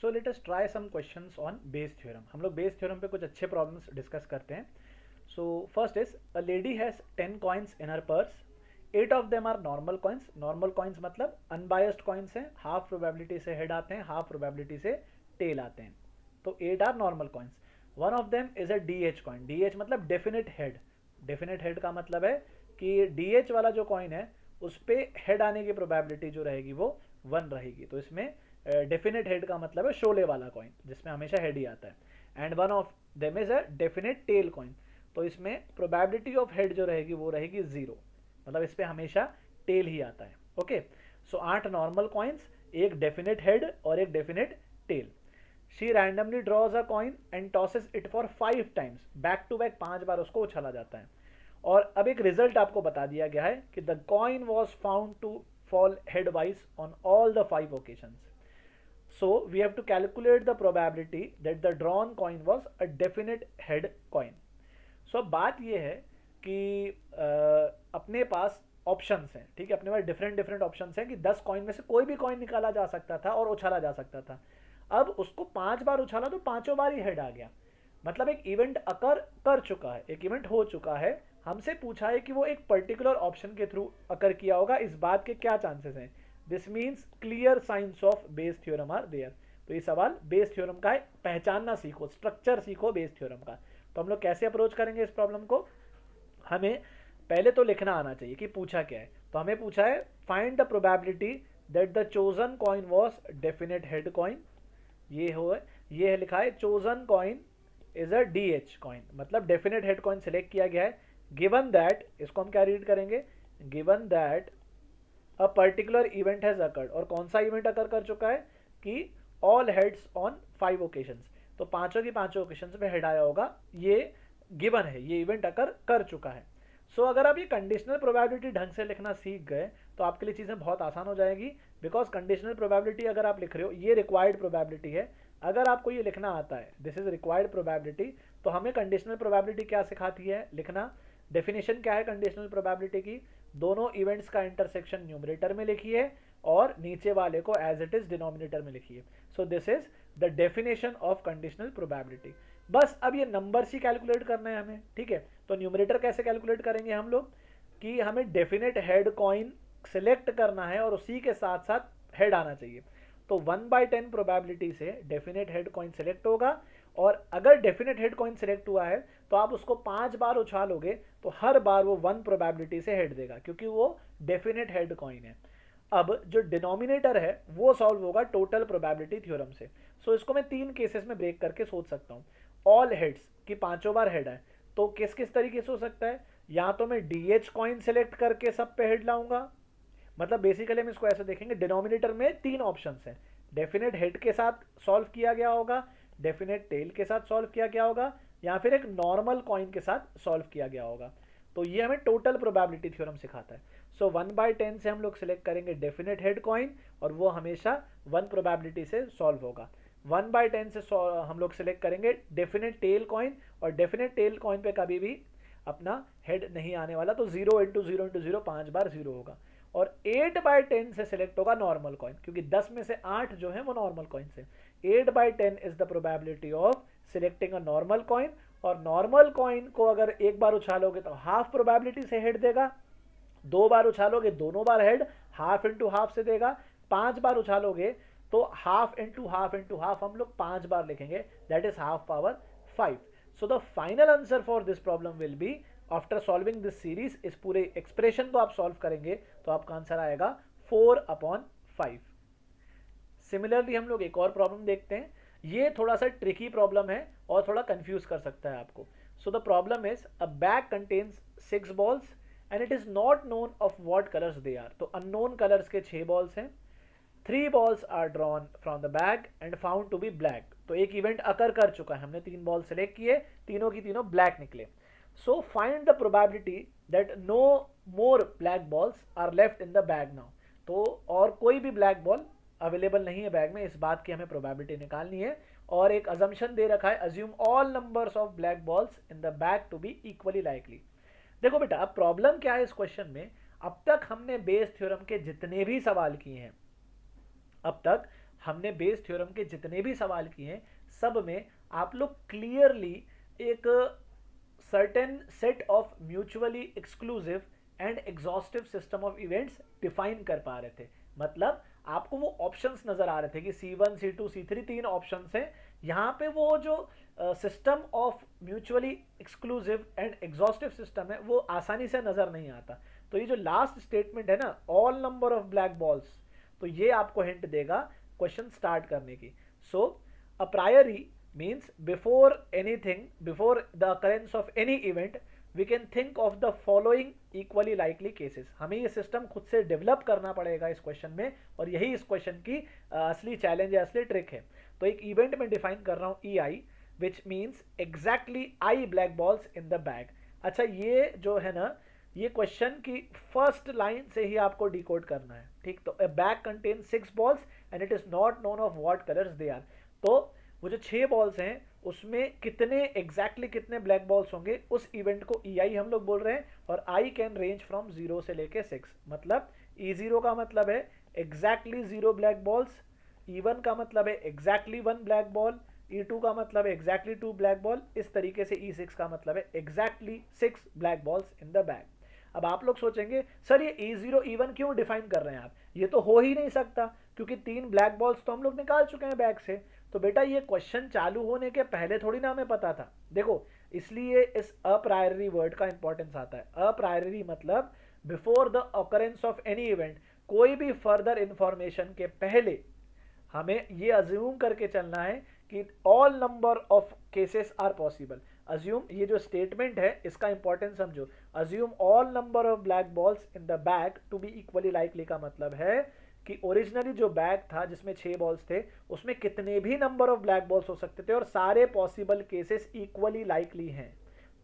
So let us try some questions on Bayes theorem. हम लोग Bayes theorem पे कुछ अच्छे प्रॉब्लम्स डिस्कस करते हैं। So first is a lady has 10 coins in her purse. 8 of them are normal coins. Normal coins मतलब unbiased coins हैं, half probability से हेड आते हैं, हाफ प्रोबेबिलिटी से टेल आते हैं। तो 8 are normal coins. One of them is a D H coin. D H मतलब डेफिनेट हेड। डेफिनेट हेड का मतलब है कि डी एच वाला जो कॉइन है उस पर हेड आने की प्रोबेबिलिटी जो रहेगी वो 1 रहेगी। तो इसमें डेफिनेट हेड का मतलब है शोले वाला कॉइन जिसमें हमेशा हेड ही आता है। And one of them is a definite tail coin. तो इसमें प्रोबेबिलिटी ऑफ हेड जो रहेगी वो रहेगी 0, मतलब इस पर हमेशा टेल ही आता है। ओके, सो 8 नॉर्मल कॉइन्स, एक डेफिनेट हेड और एक definite tail. She randomly draws a coin and tosses it for 5 times. Back to back 5 बार उसको उछाला जाता है। और अब एक रिजल्ट आपको बता दिया गया है कि the coin was found to fall headwise on all the 5 occasions. So we have to calculate the probability that the drawn coin was a definite head coin. So बात ये है कि अपने पास ऑप्शंस हैं, ठीक है, अपने पास डिफरेंट डिफरेंट ऑप्शंस हैं कि 10 कॉइन में से कोई भी कॉइन निकाला जा सकता था और उछाला जा सकता था। अब उसको 5 बार उछाला तो पांचों बार ही हेड आ गया, मतलब एक इवेंट अकर कर चुका है, एक इवेंट हो चुका है। हमसे पूछा है कि वो एक पर्टिकुलर ऑप्शन के थ्रू अकर किया होगा, इस बात के क्या चांसेस हैं। This means clear science of Bayes theorem are there. तो ये सवाल बेस थ्योरम का है, पहचानना सीखो, स्ट्रक्चर सीखो बेस थ्योरम का। तो हम लोग कैसे अप्रोच करेंगे इस प्रॉब्लम को, हमें पहले तो लिखना आना चाहिए कि पूछा क्या है। तो हमें पूछा है find the probability that the chosen coin was definite head coin. ये है लिखा है chosen coin is a D H coin, मतलब डेफिनेट हेड कॉइन सिलेक्ट किया गया है। गिवन दैट, इसको हम क्या रीड करेंगे, given that a particular event has occurred. और कौन सा इवेंट अकर कर चुका है कि ऑल हेड्स ऑन 5 ओकेशंस। तो पांचों की पांचों ओकेशंस में हेड आया होगा, ये गिवन है, ये इवेंट अकर कर चुका है। सो अगर आप ये कंडीशनल प्रोबेबिलिटी ढंग से लिखना सीख गए तो आपके लिए चीज़ें बहुत आसान हो जाएगी। बिकॉज कंडीशनल प्रोबेबिलिटी अगर आप लिख रहे हो, ये रिक्वायर्ड प्रोबेबिलिटी है। अगर आपको ये लिखना आता है, दिस इज रिक्वायर्ड प्रोबेबिलिटी, तो हमें कंडीशनल प्रोबेबिलिटी क्या सिखाती है लिखना। डेफिनेशन क्या है कंडीशनल प्रोबेबिलिटी की, दोनों इवेंट्स का इंटरसेक्शन न्यूमरेटर में लिखिए और नीचे वाले को एज इट इज डिनोमिनेटर में लिखिए। So this is the definition of conditional probability. बस अब ये नंबर्स ही कैलकुलेट करना है हमें, ठीक है। तो न्यूमरेटर कैसे कैलकुलेट करेंगे हम लोग कि हमें डेफिनेट हेड कॉइन सिलेक्ट करना है और उसी के साथ साथ हेड आना चाहिए। तो 1/10 प्रोबेबिलिटी से डेफिनेट हेड कॉइन सिलेक्ट होगा, और अगर डेफिनेट हेड कॉइन सिलेक्ट हुआ है तो आप उसको 5 बार उछालोगे तो हर बार वो 1 प्रोबेबिलिटी से हेड देगा, क्योंकि वो डेफिनेट हेड कॉइन है। अब जो डिनोमिनेटर है वो सॉल्व होगा टोटल प्रोबेबिलिटी थ्योरम से। सो इसको मैं 3 केसेस में ब्रेक करके सोच सकता हूँ। ऑल हेड्स की पांचों बार हेड है, तो किस किस तरीके से हो सकता है, या तो मैं डी एच कॉइन सेलेक्ट करके सब पे हेड लाऊंगा, मतलब बेसिकली हम इसको ऐसे देखेंगे, डिनोमिनेटर में 3 ऑप्शंस हैं। डेफिनेट हेड के साथ सॉल्व किया गया होगा, डेफिनेट टेल के साथ सॉल्व किया गया होगा, या फिर एक नॉर्मल कॉइन के साथ सॉल्व किया गया होगा। तो ये हमें टोटल प्रोबेबिलिटी थ्योरम सिखाता है। सो 1/10 से हम लोग सिलेक्ट करेंगे डेफिनेट हेड कॉइन, और वो हमेशा 1 प्रोबेबिलिटी से सॉल्व होगा। 1/10 से हम लोग सिलेक्ट करेंगे डेफिनेट टेल कॉइन, और डेफिनेट टेल कॉइन पे कभी भी अपना हेड नहीं आने वाला, तो 0 × 0 × 0 5 बार 0 होगा। और 8/10 से सिलेक्ट होगा नॉर्मल कॉइन, क्योंकि 10 में से 8 जो है वो नॉर्मल कॉइन से। 8/10 is the probability of selecting a normal coin. और नॉर्मल कॉइन को अगर एक बार उछालोगे तो हाफ प्रोबेबिलिटी से हेड देगा, 2 बार उछालोगे दोनों बार हेड, हाफ इंटू हाफ से देगा। 5 बार उछालोगे तो half into half into half हम लोग 5 बार लिखेंगे, that is half power 5। So the final answer for this problem will be, after solving this series, इस पूरे एक्सप्रेशन को आप सॉल्व करेंगे तो आपका आंसर आएगा 4/5। सिमिलरली हम लोग एक और प्रॉब्लम देखते हैं। ये थोड़ा सा ट्रिकी प्रॉब्लम है और थोड़ा कंफ्यूज कर सकता है आपको। So the problem is a bag contains 6 balls and it is not known of what colours they are. तो अननोन कलर्स के 6 बॉल्स हैं। 3 balls are drawn from the bag and found to be black। तो एक event occur कर चुका है, हमने 3 ball select किए, तीनों की तीनों ब्लैक निकले। So find the probability that no more black balls are left in the bag now. तो और कोई भी ब्लैक बॉल अवेलेबल नहीं है बैग में, इस बात की हमें प्रोबेबिलिटी निकालनी है। और एक अजम्पशन दे रखा है, assume all numbers of black balls in the bag to be equally likely. देखो बेटा, अब प्रॉब्लम क्या है इस क्वेश्चन में, अब तक हमने बेस थ्योरम के जितने भी सवाल किए हैं, अब तक हमने बेस थ्योरम के जितने भी सवाल किए हैं सब में आप लोग क्लियरली एक certain set of mutually exclusive and exhaustive system of events define कर पा रहे थे। मतलब आपको वो ऑप्शंस नजर आ रहे थे कि C1 C2 C3 तीन ऑप्शंस हैं। यहाँ पे वो जो system of mutually exclusive and exhaustive system है वो आसानी से नजर नहीं आता। तो ये जो लास्ट स्टेटमेंट है ना, all number of black balls, तो ये आपको हिंट देगा क्वेश्चन स्टार्ट करने की। सो अ priori means before anything, before the occurrence of any event, we can think of the following equally likely cases। हमें ये सिस्टम खुद से डेवलप करना पड़ेगा इस क्वेश्चन में, और यही इस क्वेश्चन की असली चैलेंज है, असली ट्रिक है। तो एक इवेंट में डिफाइन कर रहा हूँ EI, which means exactly I black balls in the bag. अच्छा, ये जो है ना, ये क्वेश्चन की फर्स्ट लाइन से ही आपको डिकोड करना है, ठीक। तो a bag contain 6 balls and it is not known of what colours they are. तो वो जो 6 बॉल्स हैं उसमें कितने एग्जैक्टली कितने ब्लैक बॉल्स होंगे, उस इवेंट को EI हम लोग बोल रहे हैं। और I कैन रेंज फ्रॉम 0 से लेके 6। मतलब E0 का मतलब है एग्जैक्टली 0 ब्लैक बॉल्स, E1 का मतलब है एग्जैक्टली 1 ब्लैक बॉल, E2 का मतलब है एग्जैक्टली 2 ब्लैक बॉल, इस तरीके से E6 का मतलब है exactly 6 black balls in the bag. अब आप लोग सोचेंगे सर ये E0 E1 क्यों डिफाइन कर रहे हैं आप, ये तो हो ही नहीं सकता क्योंकि 3 ब्लैक बॉल्स तो हम लोग निकाल चुके हैं बैग से। तो बेटा ये क्वेश्चन चालू होने के पहले थोड़ी ना हमें पता था। देखो, इसलिए इस अप्रायरी वर्ड का इंपॉर्टेंस आता है। अप्रायरी मतलब before the occurrence of any event, कोई भी फर्दर इंफॉर्मेशन के पहले हमें ये अज्यूम करके चलना है कि all number of cases are possible. Assume, ये जो स्टेटमेंट है इसका इंपॉर्टेंस समझो। Assume all number of black balls in the bag to be equally likely का मतलब है कि ओरिजिनली जो बैग था जिसमें 6 बॉल्स थे उसमें कितने भी नंबर ऑफ ब्लैक बॉल्स हो सकते थे और सारे पॉसिबल केसेस इक्वली लाइकली हैं।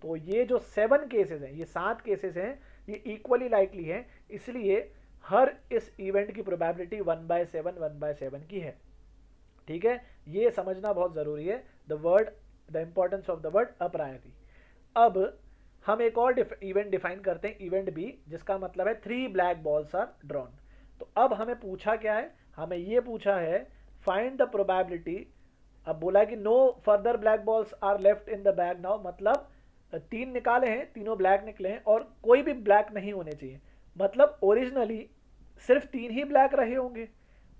तो ये जो 7 केसेस हैं, ये 7 केसेस हैं, ये इक्वली लाइकली हैं। इसलिए हर इस इवेंट की प्रोबेबिलिटी 1/7 की है, ठीक है। ये समझना बहुत जरूरी है, the importance of the word a priori. अब हम एक और इवेंट डिफाइन करते हैं, इवेंट बी, जिसका मतलब है 3 ब्लैक बॉल्स आर ड्रॉन। तो अब हमें पूछा क्या है, हमें ये पूछा है फाइंड द प्रोबेबिलिटी। अब बोला कि no further black balls are left in the bag now, मतलब 3 निकाले हैं, तीनों ब्लैक निकले हैं और कोई भी ब्लैक नहीं होने चाहिए। मतलब ओरिजिनली सिर्फ 3 ही ब्लैक रहे होंगे।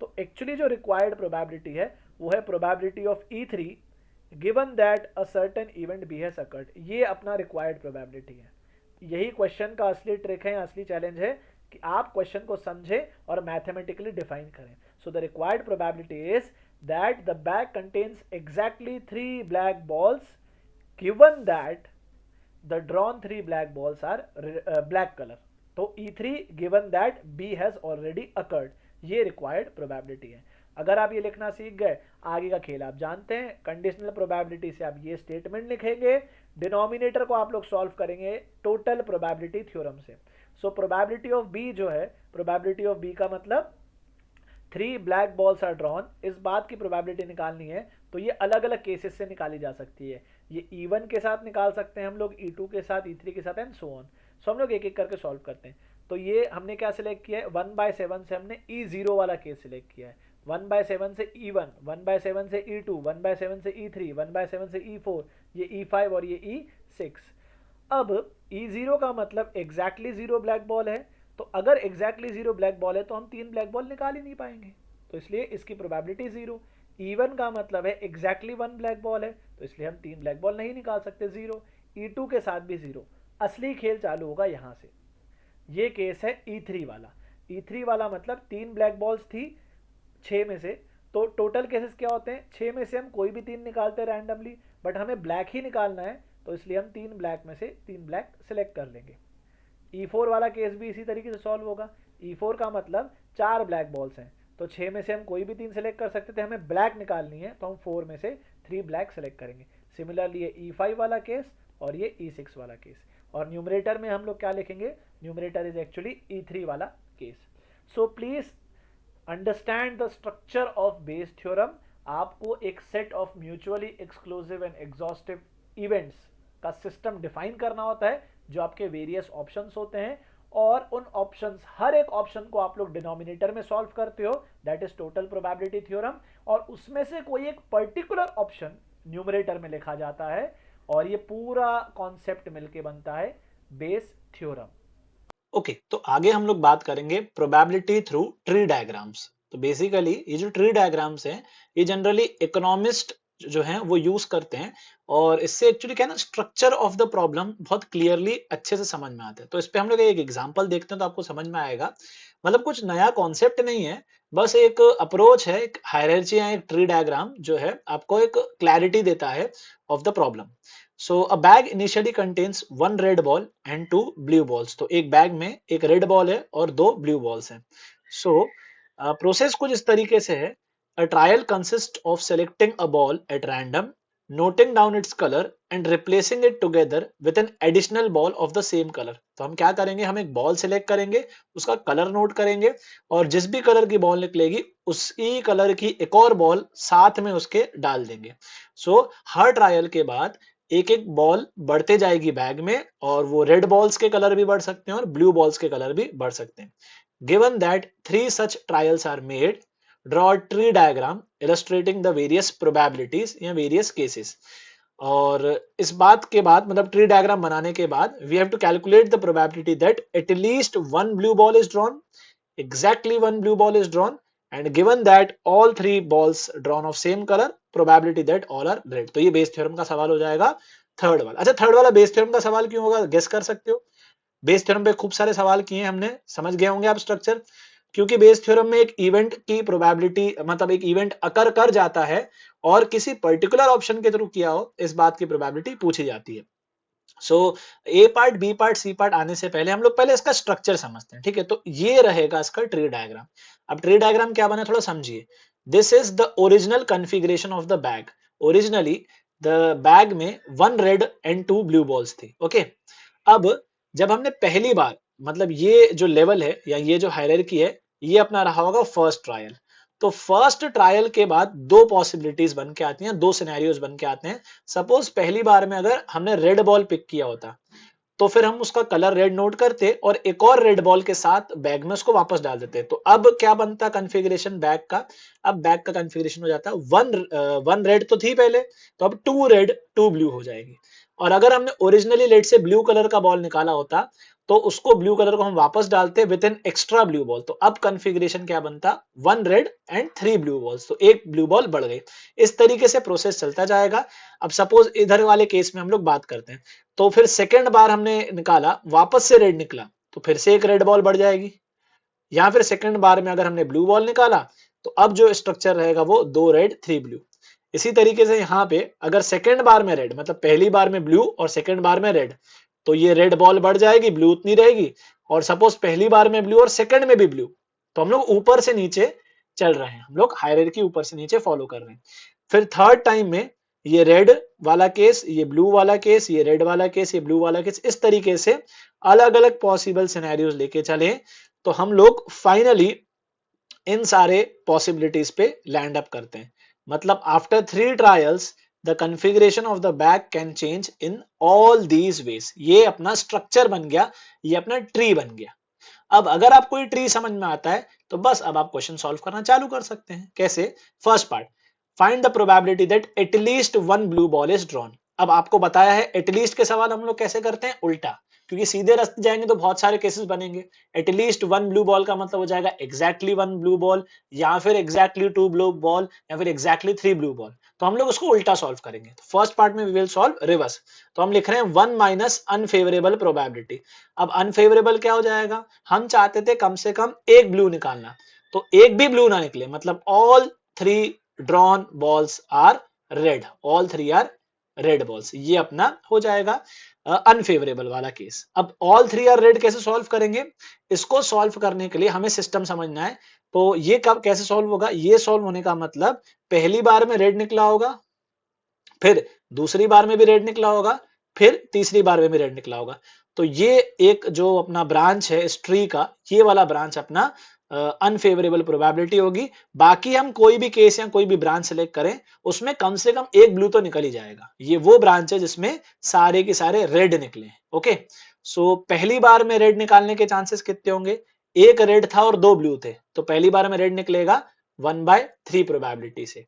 तो एक्चुअली जो रिक्वायर्ड प्रोबेबिलिटी है वो है probability of E3 given that a certain event B has occurred. ये अपना रिक्वायर्ड प्रोबेबिलिटी है। यही क्वेश्चन का असली ट्रिक है, असली चैलेंज है कि आप क्वेश्चन को समझें और मैथमेटिकली डिफाइन करें। So the required probability is that the bag contains exactly 3 black balls given that the drawn 3 black balls are black colour. तो E3 given that B has already occurred, ये required probability है। अगर आप ये लिखना सीख गए, आगे का खेल आप जानते हैं। कंडीशनल प्रोबेबिलिटी से आप ये स्टेटमेंट लिखेंगे, डिनोमिनेटर को आप लोग सॉल्व करेंगे टोटल प्रोबेबिलिटी थ्योरम से। सो प्रोबेबिलिटी ऑफ बी जो है, प्रोबेबिलिटी ऑफ बी का मतलब 3 ब्लैक बॉल्स आर ड्रॉन, इस बात की प्रोबेबिलिटी निकालनी है तो ये अलग अलग केसेस से निकाली जा सकती है। ये E1 के साथ निकाल सकते हैं हम लोग, E2 के साथ, E3 के साथ एंड सो ऑन। सो हम लोग एक एक करके सॉल्व करते हैं। तो ये हमने क्या सिलेक्ट किया है, 1/7 से हमने E0 वाला केस सिलेक्ट किया है। 1/7 से E1, 1/7 से E2, 1/7 से E3, 1/7 से E4, ये E5 और ये E6। अब E0 का मतलब एग्जैक्टली 0 ब्लैक बॉल है। तो अगर एग्जैक्टली 0 ब्लैक बॉल है तो हम 3 ब्लैक बॉल निकाल ही नहीं पाएंगे, तो इसलिए इसकी प्रोबेबिलिटी 0। E1 का मतलब है एग्जैक्टली 1 ब्लैक बॉल है, तो इसलिए हम 3 ब्लैक बॉल नहीं निकाल सकते, 0। E2 के साथ भी 0। असली खेल चालू होगा यहाँ से। ये केस है E3 वाला। E3 वाला मतलब 3 ब्लैक बॉल्स थी 6 में से, तो टोटल केसेस क्या होते हैं, 6 में से हम कोई भी 3 निकालते हैं रैंडमली, बट हमें ब्लैक ही निकालना है तो इसलिए हम 3 ब्लैक में से 3 ब्लैक सेलेक्ट कर लेंगे। E4 वाला केस भी इसी तरीके से सॉल्व होगा। E4 का मतलब 4 ब्लैक बॉल्स हैं, तो 6 में से हम कोई भी 3 सेलेक्ट कर सकते थे, हमें ब्लैक निकालनी है तो हम 4 में से 3 ब्लैक सेलेक्ट करेंगे। सिमिलरली ये E5 वाला केस और ये E6 वाला केस। और न्यूमरेटर में हम लोग क्या लिखेंगे, न्यूमरेटर इज एक्चुअली E3 वाला case. So please understand the structure of Bayes theorem. आपको एक set of mutually exclusive and exhaustive events का सिस्टम डिफाइन करना होता है जो आपके वेरियस ऑप्शंस होते हैं, और उन ऑप्शंस, हर एक ऑप्शन को आप लोग डिनोमिनेटर में सॉल्व करते हो, that is total probability theorem. और उसमें से कोई एक पर्टिकुलर ऑप्शन न्यूमरेटर में लिखा जाता है और ये पूरा कॉन्सेप्ट मिलके बनता है बेस थ्योरम। ओके, तो आगे हम लोग बात करेंगे प्रोबेबिलिटी थ्रू ट्री डायग्राम्स। तो बेसिकली ये जो ट्री डायग्राम्स हैं ये जनरली इकोनॉमिस्ट जो हैं वो यूज करते हैं, और इससे एक्चुअली क्या है ना, स्ट्रक्चर ऑफ द प्रॉब्लम बहुत क्लियरली अच्छे से समझ में आता है। तो इस पे हम लोग एक एग्जांपल देखते हैं तो आपको समझ में आएगा। मतलब कुछ नया कॉन्सेप्ट नहीं है, बस एक अप्रोच है, एक हायरार्ची या एक ट्री डायग्राम जो है आपको एक क्लैरिटी देता है of the problem. So a bag initially contains one red ball and two blue balls. तो एक बैग में एक रेड बॉल है और दो ब्लू बॉल्स हैं। So प्रोसेस कुछ इस तरीके से है। A trial consists of selecting a ball at random, noting down its color and replacing it together with an additional ball of the same color. तो हम क्या करेंगे, हम एक बॉल सिलेक्ट करेंगे, उसका कलर नोट करेंगे और जिस भी कलर की बॉल निकलेगी उसी कलर की एक और बॉल साथ में उसके डाल देंगे। So हर ट्रायल के बाद एक एक बॉल बढ़ते जाएगी बैग में, और वो रेड बॉल्स के कलर भी बढ़ सकते हैं और ब्लू बॉल्स के कलर भी बढ़ सकते हैं। Given that 3 such trials are made, draw a tree diagram illustrating the various probabilities या various cases। और इस बात के बाद मतलब ट्री डायग्राम बनाने के बाद we have to calculate the probability that at least one blue ball is drawn, exactly one blue ball is drawn, and given that all three balls drawn of same color, probability that all are red। तो ये Bayes theorem का सवाल हो जाएगा third वाला। अच्छा, third वाला Bayes theorem का सवाल क्यों होगा, गेस कर सकते हो? बेस थ्योरम पे खूब सारे सवाल किए हमने, समझ गए होंगे आप स्ट्रक्चर। क्योंकि बेस थ्योरम में एक इवेंट की प्रोबेबिलिटी, मतलब एक इवेंट अकर कर जाता है और किसी पर्टिकुलर ऑप्शन के थ्रू किया हो, इस बात की प्रोबेबिलिटी पूछी जाती है। So A part, B part, C part आने से पहले हम लोग पहले इसका स्ट्रक्चर समझते हैं, ठीक है? तो ये रहेगा इसका ट्री डायग्राम। अब ट्री डायग्राम क्या बना थोड़ा समझिए। This is the original configuration of the bag. Originally the bag में 1 रेड एंड 2 ब्लू बॉल्स थी। ओके, अब जब हमने पहली बार, मतलब ये जो लेवल है या ये जो हायरार्की है, ये अपना रहा होगा फर्स्ट ट्रायल। तो फर्स्ट ट्रायल के बाद दो पॉसिबिलिटीज बन के आती हैं, दो सिनेरियोज बन के आते हैं। सपोज पहली बार में अगर हमने रेड बॉल पिक किया होता तो फिर हम उसका कलर रेड नोट करते और एक और रेड बॉल के साथ बैग में उसको वापस डाल देते। तो अब क्या बनता कॉन्फ़िगरेशन बैग का, अब बैग का कॉन्फ़िगरेशन हो जाता है वन रेड तो थी पहले, तो अब 2 रेड 2 ब्लू हो जाएगी। और अगर हमने ओरिजिनली लेट से ब्लू कलर का बॉल निकाला होता तो उसको ब्लू कलर को हम वापस डालते with an extra blue ball. तो अब कॉन्फ़िगरेशन क्या बनता, 1 रेड एंड 3 ब्लू बॉल्स, तो एक ब्लू बॉल बढ़ गई। इस तरीके से प्रोसेस चलता जाएगा। अब सपोज इधर वाले केस में हम लोग बात करते हैं, तो फिर सेकेंड बार हमने निकाला, वापस से रेड निकला, तो फिर से एक रेड बॉल बढ़ जाएगी। या फिर सेकेंड बार में अगर हमने ब्लू बॉल निकाला तो अब जो स्ट्रक्चर रहेगा वो 2 रेड 3 ब्लू। इसी तरीके से यहाँ पे अगर सेकेंड बार में रेड, मतलब पहली बार में ब्लू और सेकेंड बार में रेड, तो ये रेड बॉल बढ़ जाएगी, ब्लू उतनी रहेगी। और सपोज पहली बार में ब्लू और सेकेंड में भी ब्लू, तो हम लोग ऊपर से नीचे चल रहे हैं, हम लोग हायरार्की ऊपर से नीचे फॉलो कर रहे हैं। फिर थर्ड टाइम में ये रेड वाला केस, ये ब्लू वाला केस, ये रेड वाला केस, ये ब्लू वाला केस, इस तरीके से अलग अलग पॉसिबल सिनेरियोज लेके चले तो हम लोग फाइनली इन सारे पॉसिबिलिटीज पे लैंड अप करते हैं। मतलब after 3 trials the configuration of the bag can change in all these veg. ये अपना स्ट्रक्चर बन गया, ये अपना ट्री बन गया। अब अगर आपको ये ट्री समझ में आता है तो बस अब आप क्वेश्चन सॉल्व करना चालू कर सकते हैं। कैसे? First part, find the probability that at least 1 blue ball is drawn. अब आपको बताया है एटलीस्ट के सवाल हम लोग कैसे करते हैं, उल्टा, क्योंकि सीधे रास्ते जाएंगे तो बहुत सारे केसेस बनेंगे। एटलीस्ट 1 ब्लू बॉल का मतलब हो जाएगा एग्जैक्टली 1 ब्लू बॉल, या फिर एग्जैक्टली 2 ब्लू बॉल, या फिर एग्जैक्टली 3 ब्लू बॉल। तो हम लोग उसको उल्टा सॉल्व करेंगे। तो फर्स्ट पार्ट में वी विल सॉल्व रिवर्स। तो हम लिख रहे हैं 1 माइनस अनफेवरेबल प्रोबेबिलिटी। अब अनफेवरेबल क्या हो जाएगा, हम चाहते थे कम से कम एक ब्लू निकालना, तो एक भी ब्लू ना निकले, मतलब all 3 drawn balls are red, all 3 are red balls। ये अपना हो जाएगा अनफेवरेबल वाला केस। अब all 3 are red कैसे सॉल्व करेंगे, इसको सॉल्व करने के लिए हमें सिस्टम समझना है। तो ये कब कैसे सॉल्व होगा, ये सॉल्व होने का मतलब पहली बार में रेड निकला होगा, फिर दूसरी बार में भी रेड निकला होगा, फिर तीसरी बार में भी रेड निकला होगा। तो ये एक जो अपना ब्रांच है इस ट्री का, ये वाला ब्रांच अपना अनफेवरेबल प्रोबेबिलिटी होगी। बाकी हम कोई भी केस या कोई भी ब्रांच सेलेक्ट करें उसमें कम से कम एक ब्लू तो निकल ही जाएगा। ये वो ब्रांच है जिसमें सारे के सारे रेड निकले। ओके, सो पहली बार में रेड निकालने के चांसेस कितने होंगे, एक रेड था और 2 ब्लू थे, तो पहली बार में रेड निकलेगा 1/3 प्रोबेबिलिटी से।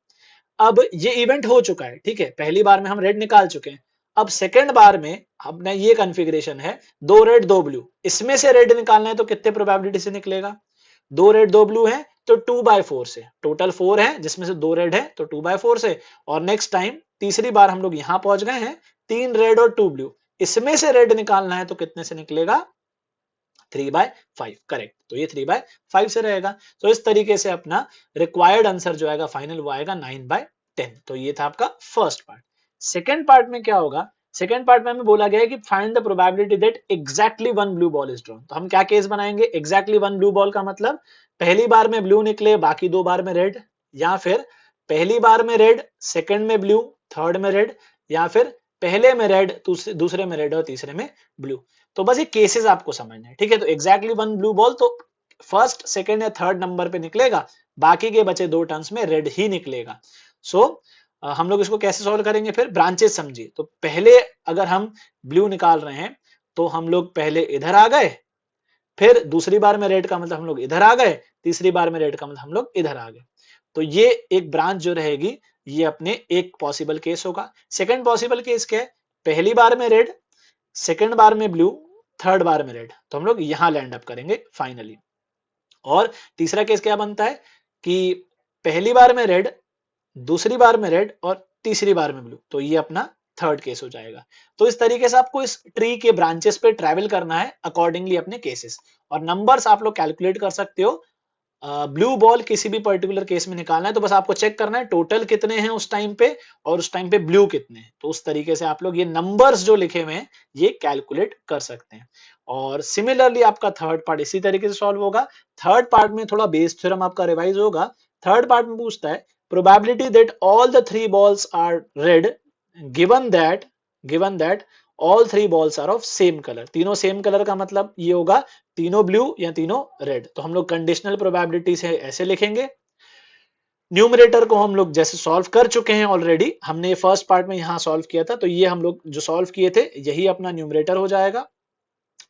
अब ये इवेंट हो चुका है, ठीक है, पहली बार में हम रेड निकाल चुके हैं। अब सेकंड बार में अपना ये कॉन्फ़िगरेशन है, 2 रेड 2 ब्लू, इसमें से रेड निकालना है तो कितने प्रोबेबिलिटी से निकलेगा, 2 रेड 2 ब्लू है तो 2/4 से, टोटल 4 है जिसमें से 2 रेड है तो 2/4 से। और नेक्स्ट टाइम तीसरी बार हम लोग यहां पहुंच गए हैं, 3 रेड और 2 ब्लू, इसमें से रेड निकालना है तो कितने से निकलेगा, 3/5, करेक्ट, तो ये 3/5 से रहेगा। तो इस तरीके से अपना रिक्वायर्ड आंसर जो आएगा फाइनल वो आएगा 9/10। तो ये था आपका फर्स्ट पार्ट। सेकेंड पार्ट में क्या होगा, सेकेंड पार्ट में हमें बोला गया है कि find the probability that exactly 1 blue ball is drawn. तो हम क्या केस बनाएंगे, एग्जैक्टली 1 ब्लू बॉल का मतलब पहली बार में ब्लू निकले बाकी 2 बार में रेड, या फिर पहली बार में रेड सेकंड में ब्लू थर्ड में रेड, या फिर पहले में रेड दूसरे में रेड और तीसरे में ब्लू। तो बस ये केसेस आपको समझना है, ठीक है। तो एग्जैक्टली 1 ब्लू बॉल तो फर्स्ट सेकंड या थर्ड नंबर पे निकलेगा, बाकी के बचे 2 टर्म्स में रेड ही निकलेगा। सो हम लोग इसको कैसे सॉल्व करेंगे, फिर ब्रांचेस समझिए। तो पहले अगर हम ब्लू निकाल रहे हैं तो हम लोग पहले इधर आ गए, फिर दूसरी बार में रेड का मतलब हम लोग इधर आ गए, तीसरी बार में रेड का मतलब हम लोग इधर आ गए। तो ये एक ब्रांच जो रहेगी ये अपने एक पॉसिबल केस होगा। सेकंड पॉसिबल केस क्या है, पहली बार में रेड सेकंड बार में ब्लू थर्ड बार में रेड, तो हम लोग यहां लैंड अप करेंगे फाइनली। और तीसरा केस क्या बनता है कि पहली बार में रेड दूसरी बार में रेड और तीसरी बार में ब्लू, तो ये अपना थर्ड केस हो जाएगा। तो इस तरीके से आपको इस ट्री के ब्रांचेस पे ट्रेवल करना है अकॉर्डिंगली अपने केसेस, और नंबर्स आप लोग कैलकुलेट कर सकते हो। ब्लू बॉल किसी भी पर्टिकुलर केस में निकालना है तो बस आपको चेक करना है टोटल कितने हैं उस टाइम पे और उस टाइम पे ब्लू कितने हैं, तो उस तरीके से आप लोग ये नंबर्स जो लिखे हुए हैं ये कैलकुलेट कर सकते हैं। और सिमिलरली आपका थर्ड पार्ट इसी तरीके से सॉल्व होगा। थर्ड पार्ट में थोड़ा बेस थ्योरम आपका रिवाइज होगा। थर्ड पार्ट में पूछता है probability that all the 3 balls are red given that all 3 balls are of same colour. तीनों सेम कलर का मतलब ये होगा तीनों ब्लू या तीनों रेड। तो हम लोग कंडीशनल प्रोबेबिलिटी से ऐसे लिखेंगे। न्यूमरेटर को हम लोग जैसे सॉल्व कर चुके हैं ऑलरेडी, हमने फर्स्ट पार्ट में यहां सॉल्व किया था, तो ये हम लोग जो सॉल्व किए थे यही अपना न्यूमरेटर हो जाएगा।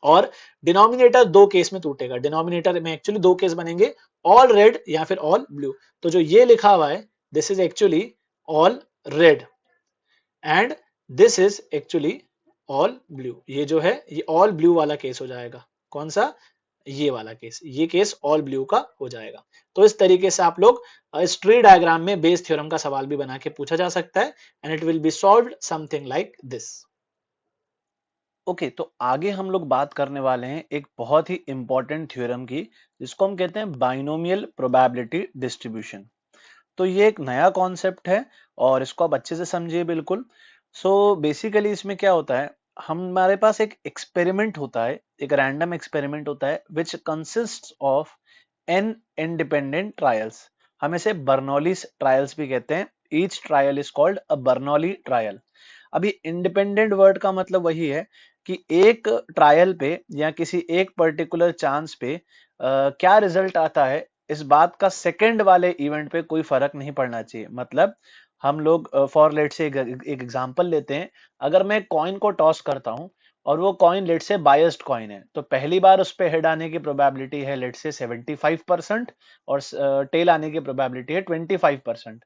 और डिनोमिनेटर दो केस में टूटेगा, डिनोमिनेटर में एक्चुअली दो केस बनेंगे, ऑल रेड या फिर ऑल ब्लू। तो जो ये लिखा हुआ है this is actually all red and this is actually all blue. ये जो है ये ऑल ब्लू वाला केस हो जाएगा। कौन सा, ये वाला केस, ये केस ऑल ब्लू का हो जाएगा। तो इस तरीके से आप लोग इस ट्री डायग्राम में बेस थ्योरम का सवाल भी बना के पूछा जा सकता है and it will be solved something like this. Okay, तो आगे हम लोग बात करने वाले हैं एक बहुत ही इंपॉर्टेंट थ्योरम की, जिसको हम कहते हैं बाइनोमियल प्रोबेबिलिटी डिस्ट्रीब्यूशन। तो ये एक नया कॉन्सेप्ट है और इसको आप अच्छे से समझिए बिल्कुल। सो बेसिकली इसमें क्या होता है, हमारे पास एक एक्सपेरिमेंट होता है, एक रैंडम एक्सपेरिमेंट होता है which consist of an independent trials. हम इसे बर्नौलीज ट्रायल्स भी कहते हैं। Each trial is called a Bernoulli trial. अभी इंडिपेंडेंट वर्ड का मतलब वही है कि एक ट्रायल पे या किसी एक पर्टिकुलर चांस पे क्या रिजल्ट आता है, इस बात का सेकंड वाले इवेंट पे कोई फर्क नहीं पड़ना चाहिए। मतलब हम लोग फॉर लेट से एक एग्जांपल लेते हैं। अगर मैं कॉइन को टॉस करता हूं और वो कॉइन लेट से बायस्ड कॉइन है, तो पहली बार उस पे हेड आने की प्रोबेबिलिटी है लेट से 75% और टेल आने की प्रोबेबिलिटी है 25%।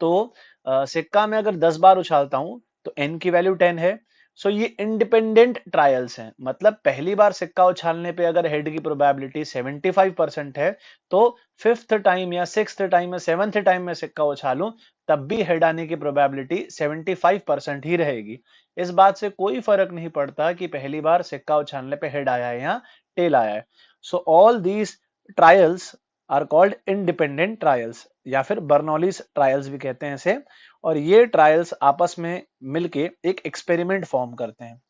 तो सिक्का में अगर 10 बार उछालता हूं तो n की वैल्यू 10 है। सो ये इंडिपेंडेंट ट्रायल्स हैं, मतलब पहली बार सिक्का उछालने पे अगर हेड की प्रोबेबिलिटी 75% है, तो फिफ्थ टाइम या सिक्स्थ टाइम या सेवंथ टाइम में सिक्का उछालूं तब भी हेड आने की प्रोबेबिलिटी 75% ही रहेगी। इस बात से कोई फर्क नहीं पड़ता कि पहली बार सिक्का उछालने पे हेड आया है या टेल आया है। So all these trials are called independent trials या फिर बर्नौलीज ट्रायल्स भी कहते हैं इसे। और ये ट्रायल्स आपस में मिलके एक एक्सपेरिमेंट फॉर्म करते हैं।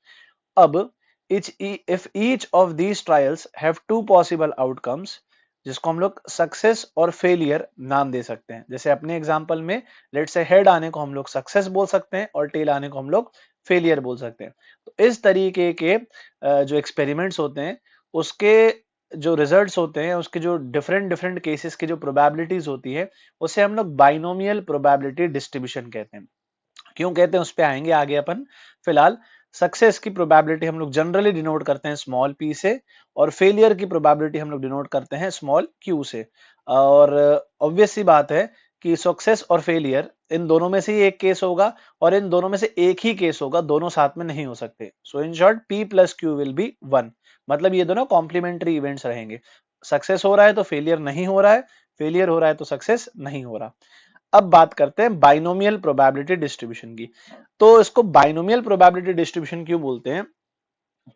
अब if each of these trials have two possible outcomes, जिसको हम लोग सक्सेस और फेलियर नाम दे सकते हैं। जैसे अपने एग्जांपल में लेट से हेड आने को हम लोग सक्सेस बोल सकते हैं और टेल आने को हम लोग फेलियर बोल सकते हैं। तो इस तरीके के जो एक्सपेरिमेंट्स होते हैं उसके जो रिजल्ट्स होते हैं, उसके जो डिफरेंट डिफरेंट केसेस की जो प्रोबेबिलिटीज होती है, उसे हम लोग बाइनोमियल प्रोबेबिलिटी डिस्ट्रीब्यूशन कहते हैं। क्यों कहते हैं उस पे आएंगे आगे अपन। फिलहाल सक्सेस की प्रोबेबिलिटी हम लोग जनरली डिनोट करते हैं स्मॉल p से, और फेलियर की प्रोबेबिलिटी हम लोग डिनोट करते हैं स्मॉल q से। और ऑब्वियस सी बात है कि सक्सेस और फेलियर इन दोनों में से ही एक केस होगा, और इन दोनों में से एक ही केस होगा, दोनों साथ में नहीं हो सकते। So in short p plus q will be 1, मतलब ये दोनों कॉम्प्लीमेंट्री इवेंट्स रहेंगे। सक्सेस हो रहा है तो फेलियर नहीं हो रहा है, फेलियर हो रहा है तो सक्सेस नहीं हो रहा। अब बात करते हैं बाइनोमियल प्रोबेबिलिटी डिस्ट्रीब्यूशन की। तो इसको बाइनोमियल प्रोबेबिलिटी डिस्ट्रीब्यूशन क्यों बोलते हैं?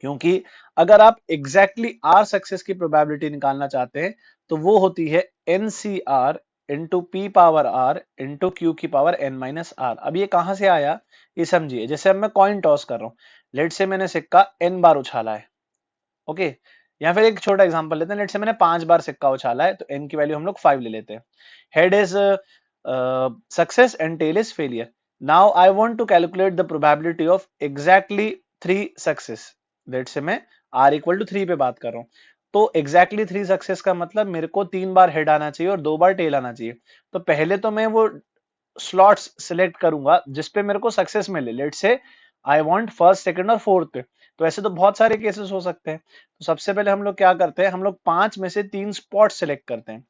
क्योंकि अगर आप एग्जैक्टली आर सक्सेस की प्रोबेबिलिटी निकालना चाहते हैं तो वो होती है NCR into p power r into q की पावर n माइनस आर। अब ये कहां से आया ये समझिए। जैसे अब मैं कॉइन टॉस कर रहा हूं, लेट से मैंने सिक्का n बार उछाला है, ओके, या फिर एक छोटा एग्जांपल लेते हैं, लेट से मैंने 5 बार सिक्का उछाला है, तो n की वैल्यू हम लोग 5 ले लेते हैं। Head is success and tail is failure. Now I want to calculate the probability of exactly 3 success. Let say मैं r इक्वल टू 3 पे बात कर रहा हूं, तो एग्जैक्टली 3 सक्सेस का मतलब मेरे को 3 बार हेड आना चाहिए और 2 बार टेल आना चाहिए। तो पहले तो मैं वो स्लॉट्स सिलेक्ट करूंगा जिसपे मेरे को सक्सेस मिले। लेट से आई वांट फर्स्ट, सेकंड और फोर्थ पे। तो ऐसे तो बहुत सारे केसेस हो सकते हैं। तो सबसे पहले हम लोग क्या करते हैं, हम लोग 5 में से 3 स्पॉट सिलेक्ट करते हैं।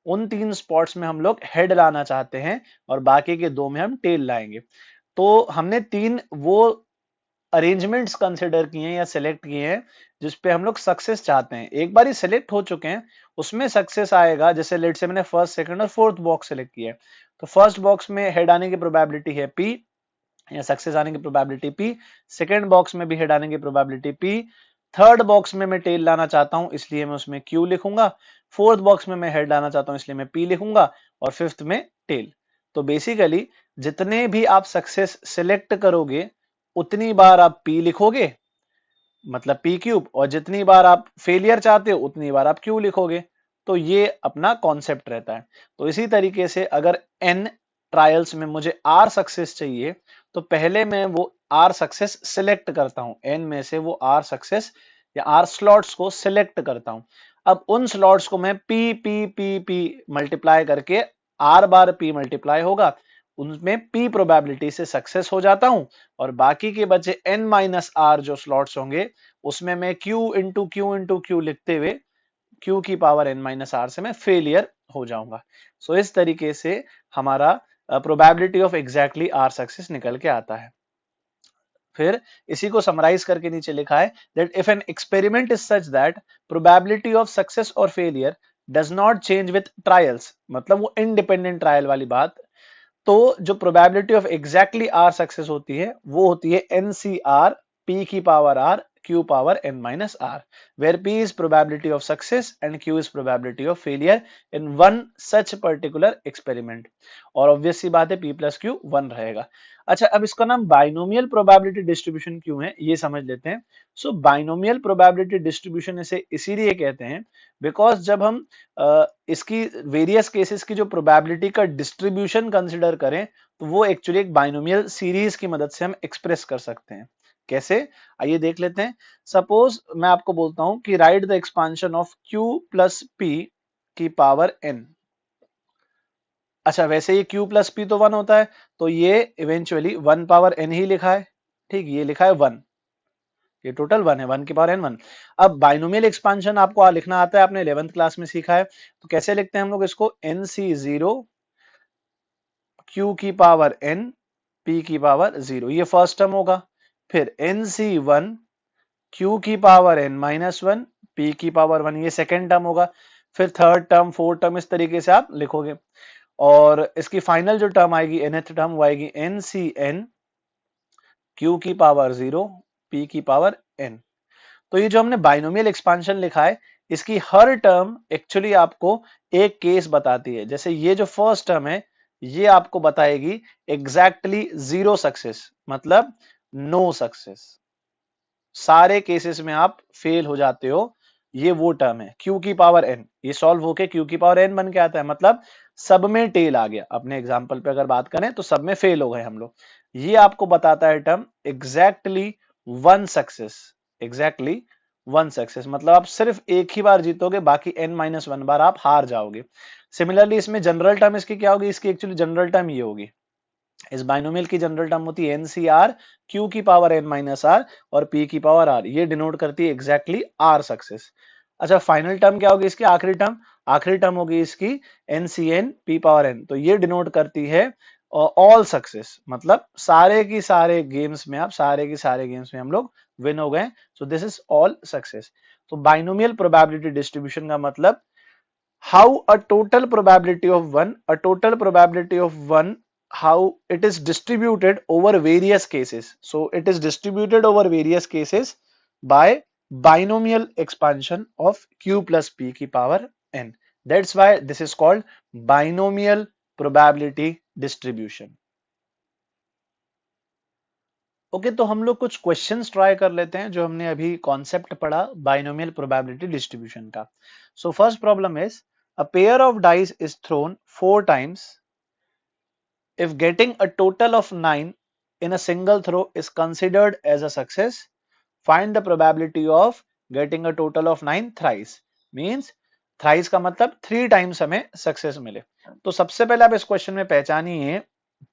उन 3 स्पॉट्स में हम लोग हेड लाना चाहते हैं और बाकी के 2 में हम टेल लाएंगे। तो हमने 3 वो अरेंजमेंट्स कंसिडर किए हैं या सिलेक्ट किए हैं जिसपे हम लोग सक्सेस चाहते हैं। एक बार ही सिलेक्ट हो चुके हैं उसमें सक्सेस आएगा। जैसे लेट से मैंने फर्स्ट, सेकंड और फोर्थ बॉक्स सिलेक्ट किया है, तो फर्स्ट बॉक्स में हेड आने की प्रोबेबिलिटी है p, या सक्सेस आने की प्रोबेबिलिटी p। सेकंड बॉक्स में भी हेड आने की प्रोबेबिलिटी p। थर्ड बॉक्स में मैं टेल लाना चाहता हूं इसलिए मैं उसमें q लिखूंगा। फोर्थ बॉक्स में मैं हेड लाना चाहता हूं इसलिए मैं p लिखूंगा, और फिफ्थ में टेल। तो बेसिकली जितने भी आप सक्सेस सिलेक्ट करोगे उतनी बार आप p लिखोगे, मतलब p क्यूब, और जितनी बार आप फेलियर चाहते हो उतनी बार आप q लिखोगे। तो ये अपना कॉन्सेप्ट रहता है। तो इसी तरीके से अगर n ट्रायल्स में मुझे r सक्सेस चाहिए तो पहले मैं वो r सक्सेस सिलेक्ट करता हूं, n में से वो r सक्सेस या r स्लॉट्स को सिलेक्ट करता हूं। अब उन स्लॉट्स को मैं p p p p multiply करके r बार p मल्टीप्लाई होगा, उनमें p प्रोबेबिलिटी से सक्सेस हो जाता हूं, और बाकी के बचे n माइनस आर जो स्लॉट्स होंगे उसमें मैं q into Q into Q लिखते हुए q की पावर n माइनस आर से मैं फेलियर हो जाऊंगा। सो इस तरीके से हमारा probability of exactly r success निकल के आता है। फिर इसी को समराइज करके नीचे लिखा है that if an experiment is such that probability of success और failure does not change with trials, मतलब वो इंडिपेंडेंट ट्रायल वाली बात। तो जो probability of exactly r success होती है वो होती है NCR p की power r q power n minus r, where p is probability of success and q is probability of failure in one such particular experiment। और obvious सी बात है p plus q 1 रहेगा। अच्छा, अब इसका नाम बाइनोमियल प्रोबेबिलिटी डिस्ट्रीब्यूशन क्यों है ये समझ लेते हैं। सो बाइनोमियल प्रोबेबिलिटी डिस्ट्रीब्यूशन इसे इसीलिए कहते हैं बिकॉज जब हम इसकी वेरियस केसेस की जो प्रोबेबिलिटी का डिस्ट्रीब्यूशन कंसिडर करें तो वो एक्चुअली एक बाइनोमियल सीरीज की मदद से हम एक्सप्रेस कर सकते हैं। कैसे, आइए देख लेते हैं। सपोज मैं आपको बोलता हूं कि right the expansion of q plus p की पावर n। अच्छा, वैसे ये q प्लस p तो 1 होता है, तो ये इवेंचुअली 1 पावर n ही लिखा है, ठीक, ये लिखा है 1, ये टोटल 1 है, 1 की पावर n 1। अब बाइनोमियल एक्सपांशन आपको लिखना आता है, आपने 11th क्लास में सीखा है। तो कैसे लिखते हैं हम लोग इसको, NC0 q की पावर n p की पावर 0, ये फर्स्ट टर्म होगा। फिर NC1 q की पावर n माइनस 1 p की पावर 1, ये सेकेंड टर्म होगा। फिर थर्ड टर्म, फोर्थ टर्म, इस तरीके से आप लिखोगे। और इसकी फाइनल जो टर्म आएगी, nth टर्म, वो आएगी NCN q की पावर 0 p की पावर n। तो ये जो हमने बाइनोमियल एक्सपांशन लिखा है इसकी हर टर्म एक्चुअली आपको एक केस बताती है। जैसे ये जो फर्स्ट टर्म है ये आपको बताएगी एग्जैक्टली 0 सक्सेस, मतलब नो सक्सेस, सारे केसेस में आप फेल हो जाते हो, ये वो टर्म है q की पावर n। ये सॉल्व होके q की पावर n बन के आता है, मतलब सब में टेल आ गया। अपने एग्जांपल पे अगर बात करें तो सब में फेल हो गए हम लोग। ये आपको बताता है term exactly 1 success, exactly 1 success, मतलब आप सिर्फ एक ही बार जीतोगे, बाकी n माइनस 1 बार आप हार जाओगे। सिमिलरली इसमें जनरल टर्म इसकी क्या होगी, इसकी एक्चुअली जनरल टर्म ये होगी, इस बाइनोमियल की जनरल टर्म होती है NCR, Q की पावर n माइनस आर और P की पावर r, ये डिनोट करती है एग्जैक्टली R सक्सेस। अच्छा, फाइनल टर्म क्या होगी इसकी, आखिरी टर्म? आखिरी टर्म होगी इसकी NCN P पावर n, तो ये डिनोट करती है ऑल सक्सेस, मतलब सारे की सारे गेम्स में, आप सारे की सारे गेम्स में हम लोग विन हो गए, so this is all success. तो बाइनोमियल प्रोबेबिलिटी डिस्ट्रीब्यूशन का मतलब how a total probability of one, how it is distributed over various cases. So it is distributed over various cases by binomial expansion of q plus p की power n. That's why this is called binomial probability distribution. Okay तो हम लोग कुछ questions try कर लेते हैं जो हमने अभी कॉन्सेप्ट पढ़ा बाइनोमियल प्रोबेबिलिटी डिस्ट्रीब्यूशन का। So first problem is a pair of dice is thrown 4 times. If getting a total of 9 in a single throw is considered as a success, find the probability of getting a total of 9 thrice. Means thrice का मतलब 3 times हमें success मिले। तो सबसे पहले आप इस question में पहचानिए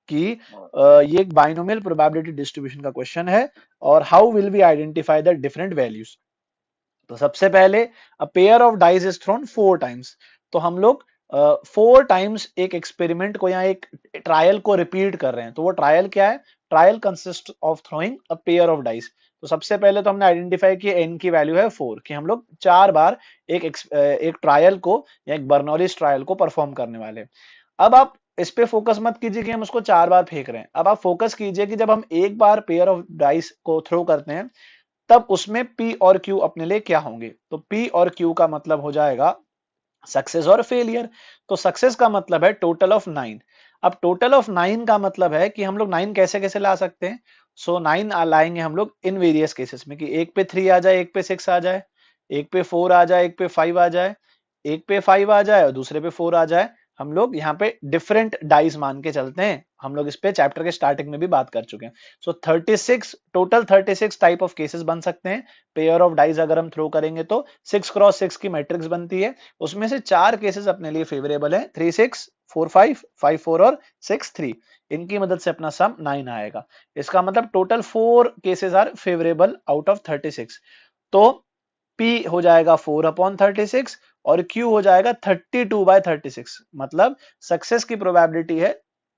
कि ये एक बाइनोमियल प्रोबेबिलिटी डिस्ट्रीब्यूशन का क्वेश्चन है और how will we identify the different values. तो सबसे पहले a pair of dice is thrown 4 times, तो हम लोग 4 टाइम्स एक एक्सपेरिमेंट को या एक ट्रायल को रिपीट कर रहे हैं। तो वो ट्रायल क्या है, trial consist of throwing a pair of dice. तो सबसे पहले तो हमने आइडेंटिफाई किया n की वैल्यू है 4, कि हम लोग 4 बार एक ट्रायल को या एक बर्नौलीज ट्रायल को परफॉर्म करने वाले। अब आप इस पे फोकस मत कीजिए कि हम उसको 4 बार फेंक रहे हैं, अब आप फोकस कीजिए कि जब हम एक बार पेयर ऑफ डाइस को थ्रो करते हैं तब उसमें P और Q अपने लिए क्या होंगे। तो P और Q का मतलब हो जाएगा सक्सेस और फेलियर। तो सक्सेस का मतलब है टोटल ऑफ 9। अब टोटल ऑफ 9 का मतलब है कि हम लोग 9 कैसे कैसे ला सकते हैं। सो 9 लाएंगे हम लोग इन वेरियस केसेस में, कि एक पे 3 आ जाए, एक पे 6 आ जाए, एक पे 4 आ जाए, एक पे 5 आ जाए, एक पे 5 आ जाए और दूसरे पे 4 आ जाए। हम लोग यहाँ पे डिफरेंट डाइस मान के चलते हैं, हम लोग इस पे चैप्टर के स्टार्टिंग में भी बात कर चुके हैं। सो 36 टोटल 36 टाइप ऑफ केसेस बन सकते हैं। पेयर ऑफ डाइस अगर हम थ्रो करेंगे तो 6 क्रॉस 6 की मैट्रिक्स बनती है, उसमें से 4 केसेस अपने लिए फेवरेबल है, 3 6 4 5 5 4 और 6 3। इनकी मदद से अपना सम 9 आएगा। इसका मतलब total 4 cases are favourable out of 36। तो P हो जाएगा 4/36 और Q हो जाएगा 32/36। मतलब सक्सेस की प्रोबेबिलिटी है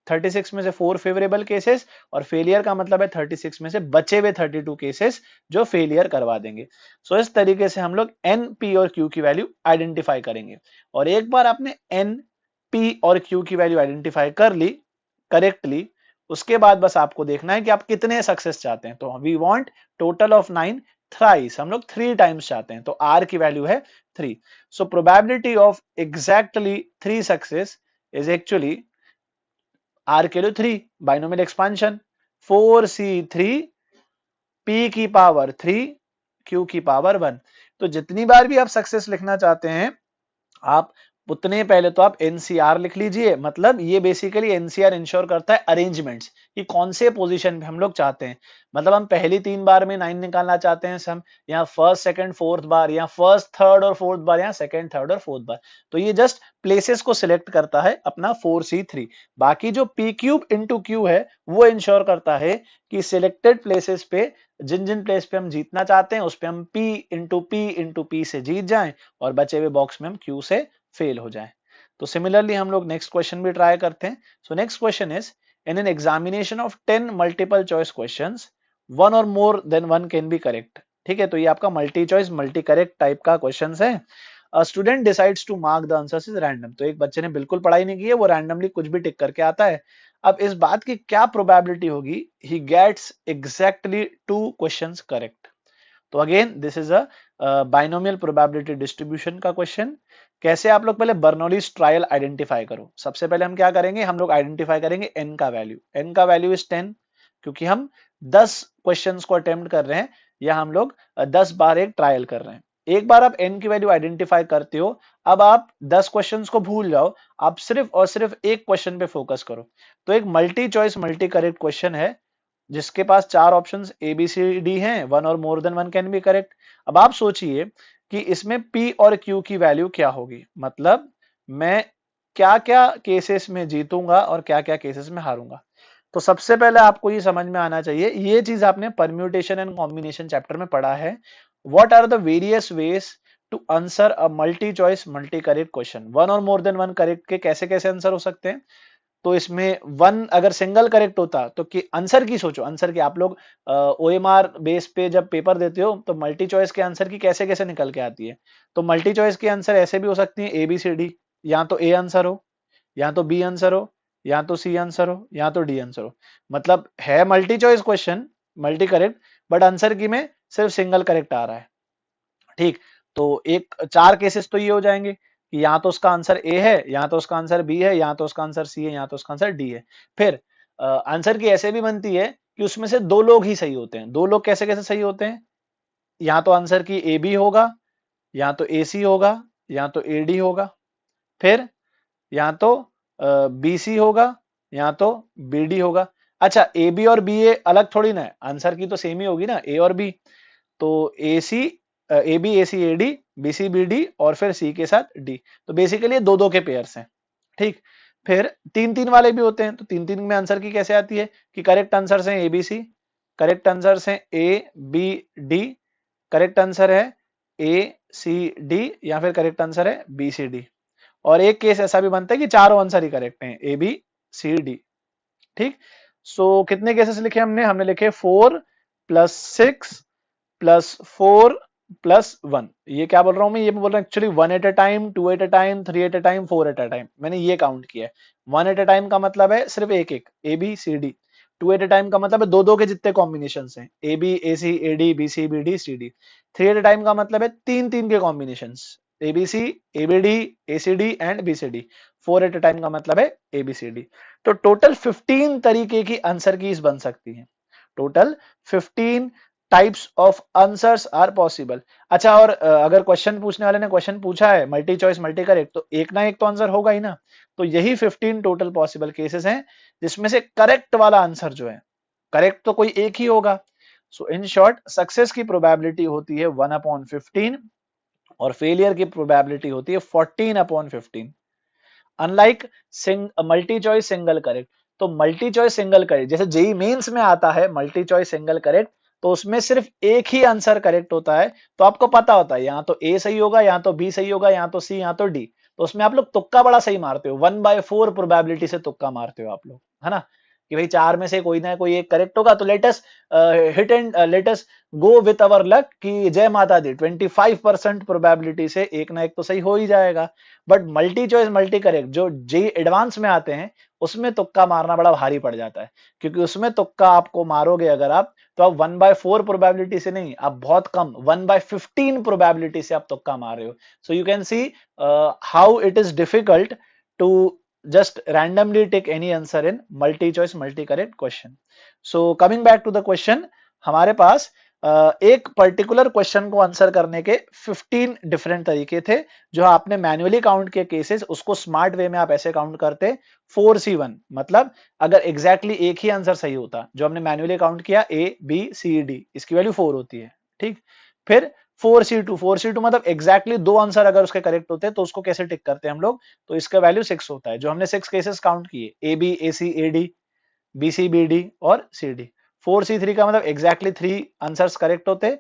36 में से 4 फेवरेबल केसेस और फेलियर का मतलब है 36 में से बचे हुए 32 केसेस जो फेलियर करवा देंगे। सो इस तरीके से हम लोग N, P और Q की वैल्यू आइडेंटिफाई करेंगे। और एक बार आपने N, P और Q की वैल्यू आइडेंटिफाई कर ली करेक्टली, उसके बाद बस आपको देखना है कि आप कितने सक्सेस चाहते हैं। तो we want total of 9 thrice, हम लोग 3 टाइम्स चाहते हैं, तो R की वैल्यू है 3। So probability of exactly 3 success is actually R के लिए 3 बाइनोमियल एक्सपांशन 4C3 P की पावर 3 Q की पावर 1। तो जितनी बार भी आप सक्सेस लिखना चाहते हैं आप उतने पहले तो आप NCR लिख लीजिए। मतलब ये बेसिकली NCR इंश्योर करता है अरेंजमेंट्स कि कौन से पोजीशन पे हम लोग चाहते हैं। मतलब हम पहली 3 बार में 9 निकालना चाहते हैं सम, या फर्स्ट सेकंड फोर्थ बार, या फर्स्ट थर्ड और फोर्थ बार, या सेकंड थर्ड और फोर्थ बार। तो ये जस्ट प्लेसेस को सिलेक्ट करता है अपना 4C3। बाकी जो P³ इंटू Q है वो इंश्योर करता है कि सिलेक्टेड प्लेसेस पे जिन जिन प्लेस पे हम जीतना चाहते हैं उस पे हम P से जीत जाएं और बचे हुए बॉक्स में हम Q से फेल हो जाए। तो सिमिलरली हम लोग नेक्स्ट क्वेश्चन भी ट्राई करते हैं। So next question is in an examination of 10 multiple choice questions, one और more than one can be correct. ठीक है, तो ये आपका multi choice multi correct type का क्वेश्चन है। A student decides to mark the answers is random. तो एक बच्चे ने बिल्कुल पढ़ाई नहीं की है, वो रैंडमली कुछ भी टिक करके आता है। अब इस बात की क्या प्रोबेबिलिटी होगी he gets exactly 2 questions correct. तो again this is a binomial probability distribution का क्वेश्चन। कैसे आप लोग पहले बर्नौलीज ट्रायल आइडेंटिफाई करो। सबसे पहले हम क्या करेंगे, हम लोग आइडेंटिफाई करेंगे n का वैल्यू। n का वैल्यू इज 10, क्योंकि हम 10 क्वेश्चंस को अटेम्प्ट कर रहे हैं या हम लोग 10 बार एक ट्रायल कर रहे हैं। एक बार आप n की वैल्यू आइडेंटिफाई करते हो, अब आप 10 क्वेश्चंस को भूल जाओ, आप सिर्फ और सिर्फ एक क्वेश्चन पे फोकस करो। तो एक multi choice multi correct question है जिसके पास 4 options A B C D हैं, वन और more than one can be correct. अब आप सोचिए कि इसमें P और Q की वैल्यू क्या होगी। मतलब मैं क्या क्या केसेस में जीतूंगा और क्या क्या केसेस में हारूंगा। तो सबसे पहले आपको ये समझ में आना चाहिए, ये चीज आपने परम्यूटेशन एंड कॉम्बिनेशन चैप्टर में पढ़ा है। What are the various ways to answer a multi choice multi correct question, one और मोर देन वन करेक्ट के कैसे कैसे आंसर हो सकते हैं। तो इसमें वन अगर सिंगल करेक्ट होता तो कि आंसर की सोचो, आंसर की आप लोग ओएमआर बेस पे जब पेपर देते हो तो मल्टी चॉइस के आंसर की कैसे कैसे निकल के आती है। तो मल्टी चॉइस के आंसर ऐसे भी हो सकती है ए बी सी डी, या तो ए आंसर हो, या तो बी आंसर हो, या तो सी आंसर हो, या तो डी आंसर हो। मतलब है multi choice question multi correct, but answer की में सिर्फ सिंगल करेक्ट आ रहा है। ठीक, तो एक चार केसेस तो ये हो जाएंगे कि या तो उसका आंसर ए है, या तो उसका आंसर बी है, या तो उसका आंसर सी है, या तो उसका आंसर डी है। फिर आंसर की ऐसे भी बनती है कि उसमें से दो लोग ही सही होते हैं। दो लोग कैसे कैसे सही होते हैं, या तो आंसर की ए बी होगा, या तो ए सी होगा, या तो ए डी होगा, फिर या तो बी सी होगा, या तो बी डी होगा। अच्छा, ए बी और बी ए अलग थोड़ी ना है, आंसर की तो सेम ही होगी ना, ए और बी। तो A C A B A C A D, B C B D, और फिर सी के साथ डी। तो बेसिकली दो दो के पेयर्स हैं। ठीक, फिर तीन तीन वाले भी होते हैं, तो तीन तीन में आंसर की कैसे आती है कि करेक्ट आंसर है A B C, correct answer है A B D, correct answer है ए सी डी, या फिर करेक्ट आंसर है बी सी डी। और एक केस ऐसा भी बनता है कि चारों आंसर ही करेक्ट हैं, ए बी सी डी। ठीक, सो कितने केसेस लिखे हमने, हमने लिखे 4 + 6 + 4 + 1। ये क्या बोल रहा हूं मैं, ये बोल रहा हूँ actually 1 eight a time, 2 at a time, 3 at a time, 4 at a time, मैंने ये काउंट किया है। 1 एट अ टाइम का मतलब है सिर्फ एक एक A B C D, 2 at a time का मतलब है दो दो के जितने कॉम्बिनेशन हैं, A B A C A D B C B D C D. 3 at a time का मतलब है तीन तीन के combination, A B C A B D A C D and B C D. 4 at a time का मतलब है A B C D. तो टोटल 15 तरीके की आंसर कीज बन सकती है, total 15 types of answers are possible. अच्छा, और अगर क्वेश्चन पूछने वाले ने क्वेश्चन पूछा है मल्टी चॉइस मल्टी करेक्ट, तो एक ना एक तो आंसर होगा ही ना। तो यही 15 टोटल पॉसिबल केसेस हैं जिसमें से करेक्ट वाला आंसर जो है, करेक्ट तो कोई एक ही होगा। सो इन शॉर्ट, सक्सेस की प्रोबेबिलिटी होती है 1/15 और फेलियर की प्रोबेबिलिटी होती है 14/15। Unlike multi choice single correct, तो मल्टी चॉइस सिंगल करेक्ट जैसे जेई मेंस में आता है मल्टी चॉइस सिंगल करेक्ट, तो उसमें सिर्फ एक ही आंसर करेक्ट होता है। तो आपको पता होता है या तो ए सही होगा, या तो बी सही होगा, या तो सी, या तो डी। तो उसमें आप लोग तुक्का बड़ा सही मारते हो, 1/4 प्रोबेबिलिटी से तुक्का मारते हो आप लोग, है ना, कि भाई चार में से कोई ना कोई एक करेक्ट होगा। तो let's hit and let's go with our luck कि जय माता दी 25% प्रोबेबिलिटी से एक ना एक तो सही हो ही जाएगा। But multi choice multi correct जो जेई एडवांस में आते हैं, उसमें तुक्का मारना बड़ा भारी पड़ जाता है, क्योंकि उसमें तुक्का आपको मारोगे अगर आप, तो आप 1/4 प्रोबेबिलिटी से नहीं, आप बहुत कम 1/15 प्रोबेबिलिटी से आप तुक्का मार रहे हो। So you can see how it is difficult to just randomly take any answer in multi choice multi correct question. So coming back to the question, हमारे पास एक पर्टिकुलर क्वेश्चन को आंसर करने के 15 डिफरेंट तरीके थे। जो आपने मैन्युअली काउंट किए केसेस, उसको स्मार्ट वे में आप ऐसे काउंट करते 4C1, मतलब अगर एग्जैक्टली एक ही आंसर सही होता, जो हमने मैन्युअली काउंट किया ए बी सी डी, इसकी वैल्यू 4 होती है। ठीक, फिर 4C2 मतलब एग्जैक्टली दो आंसर अगर उसके करेक्ट होते हैं तो उसको कैसे टिक करते हैं हम लोग, तो इसका वैल्यू 6 होता है। जो हमने 6 केसेस काउंट किए, A B A C A D, B C B D और सी डी। 4C3 का मतलब एग्जैक्टली 3 आंसर्स करेक्ट होते,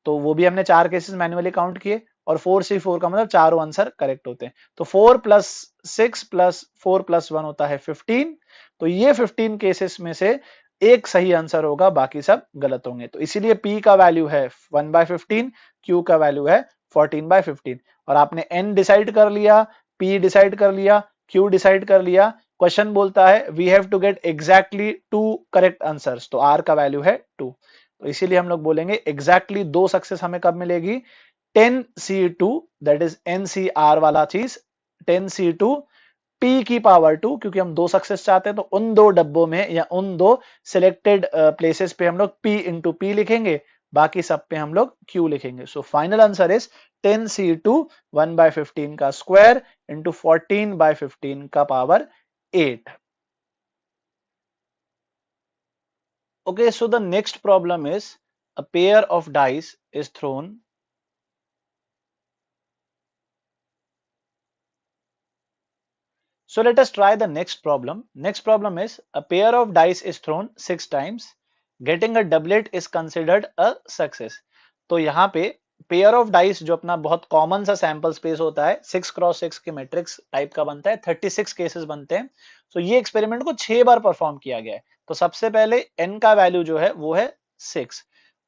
तो वो भी हमने 4 केसेस मैन्युअली काउंट किए। और 4C4 का मतलब चारों आंसर करेक्ट होते हैं। तो 4 + 6 + 4 + 1 होता है 15। तो ये 15 केसेस में से एक सही आंसर होगा, बाकी सब गलत होंगे। तो इसीलिए P का वैल्यू है 1/15, Q का वैल्यू है 14/15। और आपने N डिसाइड कर लिया, P डिसाइड कर लिया, Q डिसाइड कर लिया। क्वेश्चन बोलता है we have to get exactly 2 correct answers, तो R का वैल्यू है 2। तो इसीलिए हम लोग बोलेंगे एग्जैक्टली 2 सक्सेस हमें कब मिलेगी, 10C2, दैट इज NCR वाला चीज, 10C2 P की पावर 2, क्योंकि हम 2 सक्सेस चाहते हैं। तो उन 2 डब्बों में या उन 2 सिलेक्टेड प्लेसेस पे हम लोग P इंटू P लिखेंगे, बाकी सब पे हम लोग Q लिखेंगे। So final answer is 10C2 1/15 का स्क्वायर इंटू 14/15 का power 8। Okay, so the next problem is a pair of dice is thrown. So let us try the next problem. Next problem is a pair of dice is thrown 6 times. Getting a doublet is considered a success. तो यहाँ पे pair of dice जो अपना बहुत common सा sample space होता है 6x6 के मैट्रिक्स टाइप का बनता है, 36 केसेस बनते हैं. तो ये एक्सपेरिमेंट को 6 बार परफॉर्म किया गया है. तो सबसे पहले n का वैल्यू जो है वो है 6.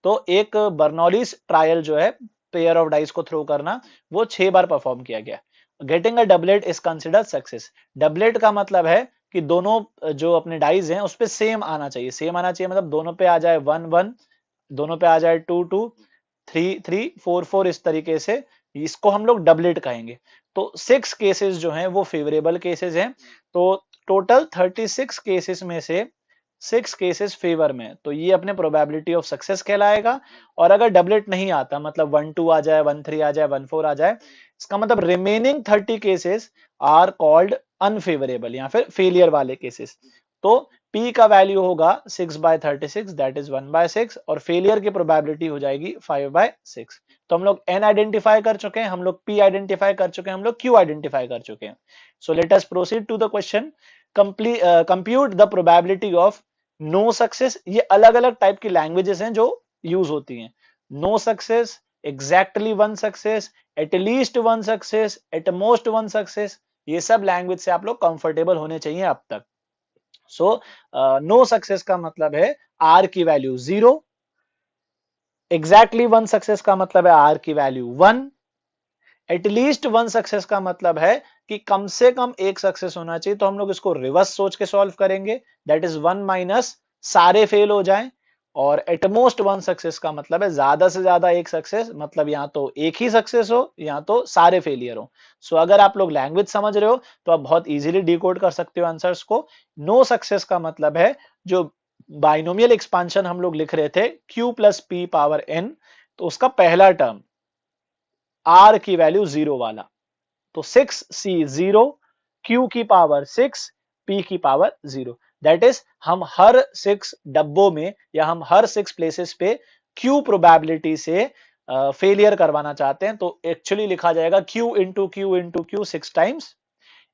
तो एक बर्नौलीज ट्रायल जो है पेयर ऑफ डाइस को थ्रो करना वो 6 बार परफॉर्म किया गया. Getting a doublet is considered success. Doublet का मतलब है कि दोनों जो अपने डाइज हैं उस पे सेम आना चाहिए. सेम आना चाहिए मतलब दोनों पे आ जाए 1 1, दोनों पे आ जाए 2 2, 3 3, 4 4, इस तरीके से इसको हम लोग डबलेट कहेंगे. तो 6 केसेस जो हैं वो फेवरेबल केसेस हैं. तो टोटल 36 केसेस में से 6 केसेस फेवर में, तो ये अपने प्रोबेबिलिटी ऑफ सक्सेस कहलाएगा. और अगर डबलेट नहीं आता मतलब 1 2 आ जाए, 1 3 आ जाए, 1 4 आ जाए, इसका मतलब remaining 30 cases are called unfavourable या फिर फेलियर वाले केसेस. तो P का वैल्यू होगा 6/36, दैट इज 1/6, और फेलियर की प्रोबेबिलिटी हो जाएगी 5/6. तो हम लोग N आइडेंटिफाई कर चुके हैं, हम लोग P आइडेंटिफाई कर चुके हैं, हम लोग Q आइडेंटिफाई कर चुके हैं. So let us proceed to the question. Compute the probability of no success. ये अलग अलग टाइप की लैंग्वेजेस हैं जो यूज होती हैं. No success, exactly one success, at least one success, at most one success, ये सब लैंग्वेज से आप लोग कंफर्टेबल होने चाहिए अब तक. सो नो सक्सेस का मतलब है R की वैल्यू 0, एग्जैक्टली वन सक्सेस का मतलब है R की वैल्यू 1, एटलीस्ट वन सक्सेस का मतलब है कि कम से कम एक सक्सेस होना चाहिए. तो हम लोग इसको रिवर्स सोच के सॉल्व करेंगे, दैट इज 1 माइनस सारे फेल हो जाएं. और एटमोस्ट वन सक्सेस का मतलब है ज्यादा से ज्यादा एक सक्सेस, मतलब या तो एक ही सक्सेस हो या तो सारे फेलियर हो. सो अगर आप लोग लैंग्वेज समझ रहे हो तो आप बहुत इजीली डिकोड कर सकते हो आंसर्स को. नो सक्सेस का मतलब है जो बाइनोमियल एक्सपांशन हम लोग लिख रहे थे q plus p power n, तो उसका पहला टर्म R की वैल्यू 0 वाला. तो 6c 0, q की पावर 6, p की पावर 0. दैट इज हम हर 6 डब्बों में या हम हर 6 प्लेसेस पे q प्रोबेबिलिटी से फेलियर करवाना चाहते हैं. तो एक्चुअली लिखा जाएगा q into Q into Q 6 times.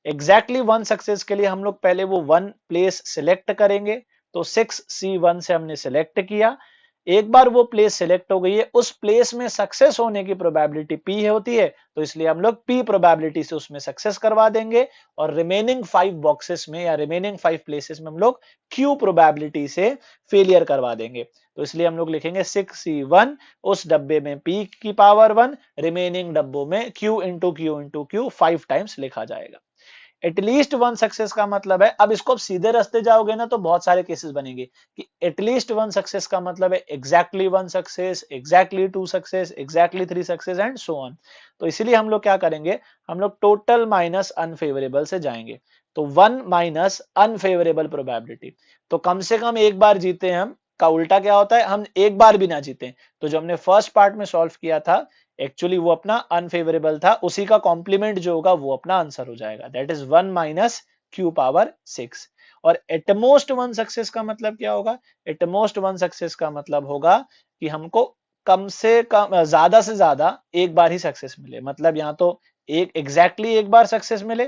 Exactly one success के लिए हम लोग पहले वो वन प्लेस सिलेक्ट करेंगे. तो 6c1 से हमने सिलेक्ट किया. एक बार वो प्लेस सिलेक्ट हो गई है, उस प्लेस में सक्सेस होने की प्रोबेबिलिटी P होती है, तो इसलिए हम लोग P प्रोबेबिलिटी से उसमें सक्सेस करवा देंगे. और रिमेनिंग 5 बॉक्सेस में या रिमेनिंग 5 प्लेसेस में हम लोग Q प्रोबेबिलिटी से फेलियर करवा देंगे. तो इसलिए हम लोग लिखेंगे 6c1, उस डब्बे में P की पावर 1, रिमेनिंग डब्बों में Q into Q into Q 5 times लिखा जाएगा. एटलीस्ट वन सक्सेस का मतलब है, अब इसको आप सीधे रास्ते जाओगे ना तो बहुत सारे केसेस बनेंगे कि एटलीस्ट वन सक्सेस का मतलब है exactly one success, exactly 2 success, exactly 3 success and so on. तो इसीलिए हम लोग क्या करेंगे, हम लोग टोटल माइनस अनफेवरेबल से जाएंगे. तो 1 माइनस अनफेवरेबल प्रोबेबिलिटी, तो कम से कम एक बार जीते हम, का उल्टा क्या होता है, हम एक बार भी ना जीते. तो जो हमने फर्स्ट पार्ट में सॉल्व किया था एक्चुअली वो अपना अनफेवरेबल था, उसी का कॉम्प्लीमेंट जो होगा वो अपना आंसर हो जाएगा, that is 1 minus Q power 6. और एटमोस्ट वन सक्सेस का मतलब क्या होगा, एटमोस्ट वन सक्सेस का मतलब होगा कि हमको कम से कम ज्यादा से ज्यादा एक बार ही सक्सेस मिले. मतलब यहाँ तो एक एग्जैक्टली एक बार सक्सेस मिले,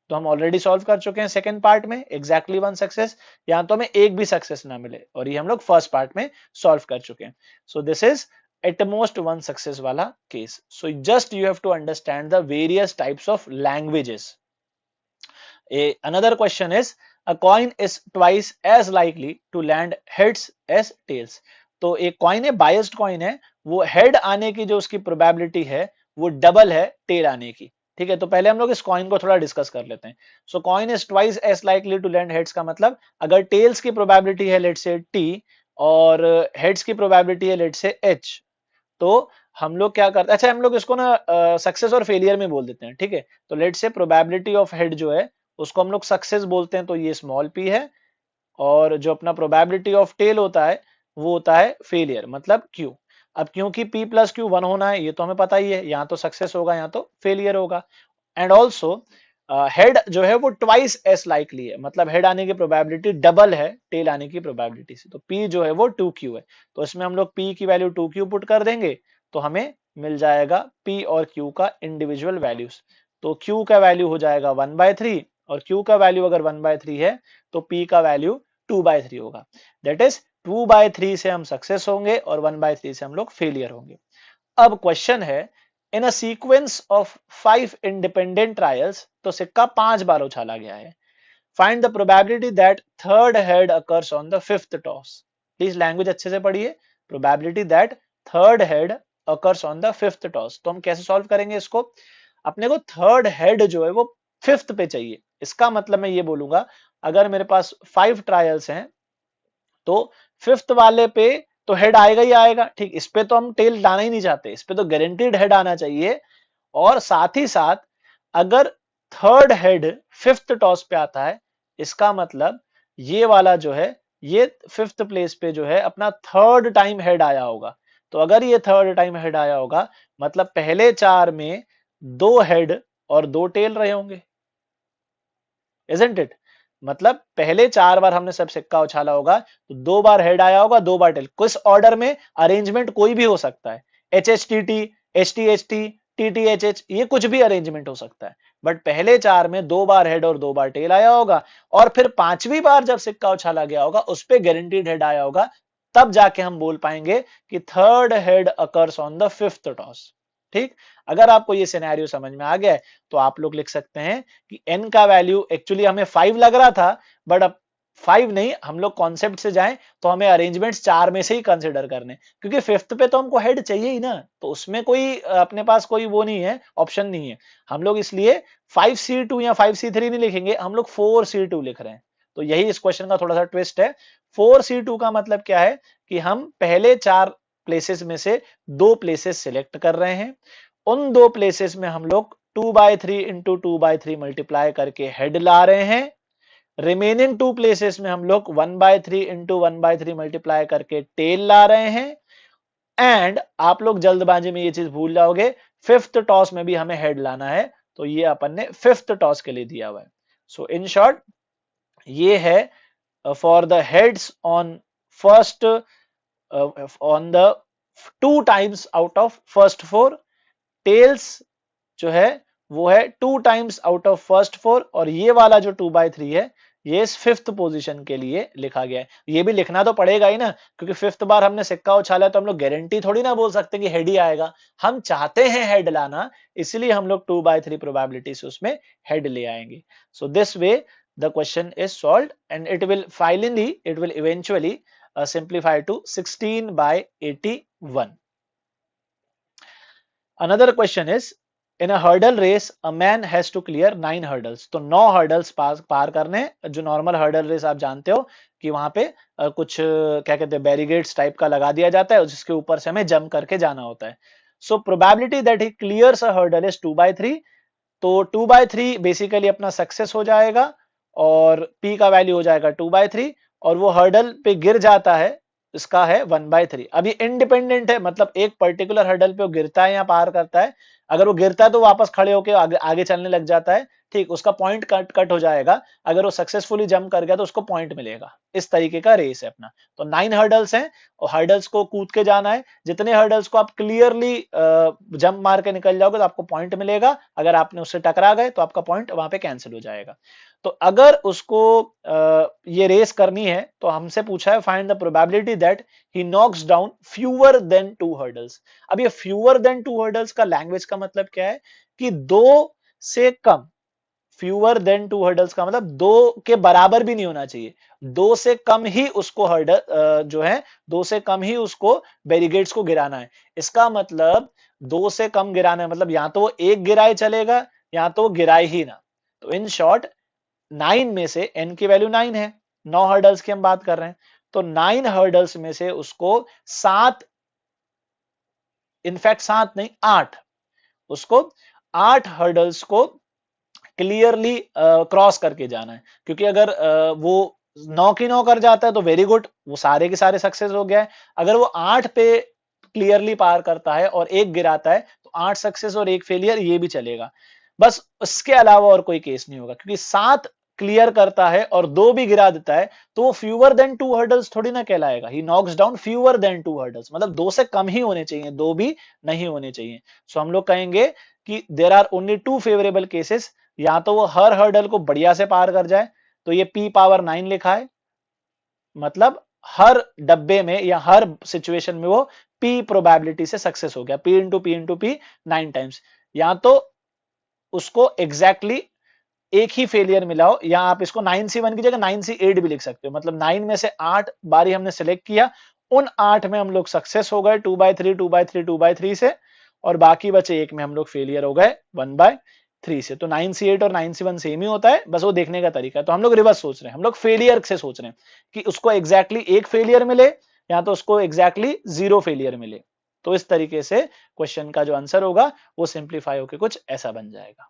तो हम ऑलरेडी सॉल्व कर चुके हैं सेकंड पार्ट में एग्जैक्टली वन सक्सेस. यहाँ तो हमें एक भी सक्सेस ना मिले, और ये हम लोग फर्स्ट पार्ट में सॉल्व कर चुके हैं. So this is at most one success wala case. So just you have to understand the various types of languages. Another question is, a coin is twice as likely to land heads as tails. तो एक coin है, biased coin है, वो head आने की जो उसकी probability है वो डबल है टेल आने की. ठीक है, तो पहले हम लोग इस कॉइन को थोड़ा डिस्कस कर लेते हैं. So coin is twice as likely to land heads का मतलब अगर टेल्स की प्रोबेबिलिटी है लेट से t और हेड्स की प्रोबेबिलिटी है लेट से h, तो हम लोग क्या करते हैं, अच्छा हम लोग इसको ना सक्सेस और फेलियर में बोल देते हैं. ठीक है, तो लेट से प्रोबेबिलिटी ऑफ हेड जो है उसको हम लोग सक्सेस बोलते हैं, तो ये स्मॉल p है. और जो अपना प्रोबेबिलिटी ऑफ टेल होता है वो होता है फेलियर, मतलब q. अब क्योंकि p प्लस क्यू 1 होना है ये तो हमें पता ही है, यहाँ तो सक्सेस होगा यहाँ तो फेलियर होगा. एंड ऑल्सो हेड जो है वो ट्वाइस एस लाइकली है, मतलब हेड आने की प्रोबेबिलिटी डबल है टेल आने की प्रोबेबिलिटी से. तो p जो है वो 2q है, तो इसमें हम लोग p की वैल्यू 2q पुट कर देंगे, तो हमें मिल जाएगा p और q का इंडिविजुअल वैल्यूज. तो q का वैल्यू हो जाएगा 1/3 और Q का वैल्यू अगर 1/3 है तो P का वैल्यू 2/3 होगा। दैट इज 2/3 से हम सक्सेस होंगे और 1/3 से हम लोग फेलियर होंगे। अब क्वेश्चन है, in a sequence of 5 independent trials, तो सिक्का 5 बार उछाला गया है, find the probability that third head occurs on the fifth toss. Please language अच्छे से पढ़िए। Probability that third head occurs on the fifth toss. तो हम कैसे सॉल्व करेंगे इसको? अपने को थर्ड हेड जो है वो फिफ्थ पे चाहिए। इसका मतलब मैं ये बोलूंगा, अगर मेरे पास 5 ट्रायल्स हैं तो फिफ्थ वाले पे तो हेड आएगा ही आएगा, ठीक। इस पे तो हम टेल लाना ही नहीं चाहते, इस पे तो गारंटीड हेड आना चाहिए। और साथ ही साथ अगर थर्ड हेड फिफ्थ टॉस पे आता है, इसका मतलब ये वाला जो है ये फिफ्थ प्लेस पे जो है अपना थर्ड टाइम हेड आया होगा। तो अगर ये थर्ड टाइम हेड आया होगा मतलब पहले 4 में 2 हेड और 2 टेल रहे होंगे, इजंट इट? मतलब पहले 4 बार हमने सब सिक्का उछाला होगा तो 2 बार हेड आया होगा, 2 बार टेल। किस ऑर्डर में? अरेंजमेंट कोई भी हो सकता है, HHTT, HTHT, TTHH, ये कुछ भी अरेंजमेंट हो सकता है। बट पहले 4 में 2 बार हेड और 2 बार टेल आया होगा, और फिर 5वीं बार जब सिक्का उछाला गया होगा उस पे गारंटीड हेड आया होगा, तब जाके हम बोल पाएंगे कि third head occurs on the fifth toss. ठीक। अगर आपको ये सिनेरियो समझ में आ गया है तो आप लोग लिख सकते हैं कि n का वैल्यू एक्चुअली हमें 5 लग रहा था, बट अब 5 नहीं, हम लोग कॉन्सेप्ट से जाएं तो हमें अरेंजमेंट्स 4 में से ही कंसिडर करने, क्योंकि फिफ्थ पे तो हमको हेड चाहिए ही ना, तो उसमें कोई अपने पास कोई वो नहीं है, ऑप्शन नहीं है। हम लोग इसलिए 5C2 या 5C3 नहीं लिखेंगे, हम लोग 4C2 लिख रहे हैं। तो यही इस क्वेश्चन का थोड़ा सा ट्विस्ट है। 4C2 का मतलब क्या है कि हम पहले 4 प्लेसेस में से 2 प्लेसेस सिलेक्ट कर रहे हैं, उन 2 प्लेसेस में हम लोग 2/3 इंटू 2/3 मल्टीप्लाई करके हेड ला रहे हैं, रिमेनिंग 2 प्लेसेस में हम लोग 1/3 इंटू 1/3 मल्टीप्लाई करके टेल ला रहे हैं। एंड आप लोग जल्दबाजी में ये चीज भूल जाओगे, फिफ्थ टॉस में भी हमें हेड लाना है, तो ये अपन ने फिफ्थ टॉस के लिए दिया हुआ है। सो इन शॉर्ट ये है for the heads on first on the 2 times out of first 4, tails जो है वो है 2 टाइम्स आउट ऑफ फर्स्ट 4, और ये वाला जो 2/3 है ये इस फिफ्थ पोजीशन के लिए लिखा गया है। ये भी लिखना तो पड़ेगा ही ना, क्योंकि फिफ्थ बार हमने सिक्का उछाला तो हम लोग गारंटी थोड़ी ना बोल सकते कि हेड ही आएगा, हम चाहते हैं हेड लाना, इसलिए हम लोग 2/3 प्रोबेबिलिटी से उसमें हेड ले आएंगे। So this way the question is solved and it will eventually simplify to 16/81. Another question is, in a hurdle race a man has to clear 9 hurdles। तो 9 hurdles पार करने। जो नॉर्मल हर्डल रेस आप जानते हो कि वहां पे कुछ क्या कहते हैं बैरिगेड्स टाइप का लगा दिया जाता है, जिसके ऊपर से हमें जंप करके जाना होता है। So probability that he clears a hurdle is 2/3। तो 2/3 बेसिकली अपना सक्सेस हो जाएगा और P का वैल्यू हो जाएगा 2/3, और वो हर्डल पे गिर जाता है, इसका है 1/3। अब ये इंडिपेंडेंट है, मतलब एक पर्टिकुलर हर्डल पे वो गिरता है या पार करता है, अगर वो गिरता है तो वापस खड़े होकर आगे चलने लग जाता है, ठीक, उसका पॉइंट कट हो जाएगा। अगर वो सक्सेसफुली जंप कर गया तो उसको पॉइंट मिलेगा। इस तरीके का रेस है अपना। तो 9 हर्डल्स हैं और हर्डल्स को कूद के जाना है। जितने हर्डल्स को आप क्लियरली जंप मार के निकल जाओगे तो आपको पॉइंट मिलेगा, अगर आपने उससे टकरा गए तो आपका पॉइंट वहां पे कैंसिल हो जाएगा। तो अगर उसको ये रेस करनी है तो हमसे पूछा है find the probability that he knocks down fewer than 2 hurdles. अब ये फ्यूअर देन 2 हर्डल्स का लैंग्वेज का मतलब क्या है कि 2 से कम। फ्यूअर देन 2 हर्डल्स का मतलब 2 के बराबर भी नहीं होना चाहिए, 2 से कम ही उसको हर्डल जो है 2 से कम ही उसको बैरिगेड्स को गिराना है। इसका मतलब 2 से कम गिराना है, मतलब या तो वो एक गिराए चलेगा या तो वो गिराए ही ना। तो इन शॉर्ट 9 में से n की वैल्यू 9 है, 9 हर्डल्स की हम बात कर रहे हैं, तो 9 हर्डल्स में से उसको 7, इनफैक्ट 7 नहीं 8, उसको 8 हर्डल्स को क्लियरली क्रॉस करके जाना है। क्योंकि अगर वो 9 की 9 कर जाता है तो वेरी गुड, वो सारे के सारे सक्सेस हो गया है। अगर वो 8 पे क्लियरली पार करता है और एक गिराता है तो 8 सक्सेस और एक फेलियर, ये भी चलेगा। बस उसके अलावा और कोई केस नहीं होगा, क्योंकि 7 क्लियर करता है और 2 भी गिरा देता है तो वो फ्यूअर देन 2 हर्डल्स थोड़ी ना कहलाएगा। He knocks down fewer than 2 hurdles, मतलब 2 से कम ही होने चाहिए, 2 भी नहीं होने चाहिए। सो हम लोग कहेंगे कि there are only 2 favourable cases या तो वो हर हर्डल को बढ़िया से पार कर जाए, तो ये p पावर 9 लिखा है, मतलब हर डब्बे में या हर सिचुएशन में वो p प्रोबेबिलिटी से सक्सेस हो गया, p इंटू p 9 टाइम्स। या तो उसको एग्जैक्टली एक ही फेलियर मिला हो, या आप इसको 9C1 की जगह 9C8 भी लिख सकते हो, मतलब 9 में से 8 बारी हमने सिलेक्ट किया, उन 8 में हम लोग सक्सेस हो गए 2/3 2/3 2/3 से, और बाकी बचे एक में हम लोग फेलियर हो गए 1/3 से। तो 9C8 और 9C1 सेम ही होता है, बस वो देखने का तरीका है। तो हम लोग रिवर्स सोच रहे हैं, हम लोग फेलियर से सोच रहे हैं कि उसको एग्जैक्टली एक फेलियर मिले या तो उसको एग्जैक्टली 0 फेलियर मिले। तो इस तरीके से क्वेश्चन का जो आंसर होगा वो सिंप्लीफाई होकर कुछ ऐसा बन जाएगा।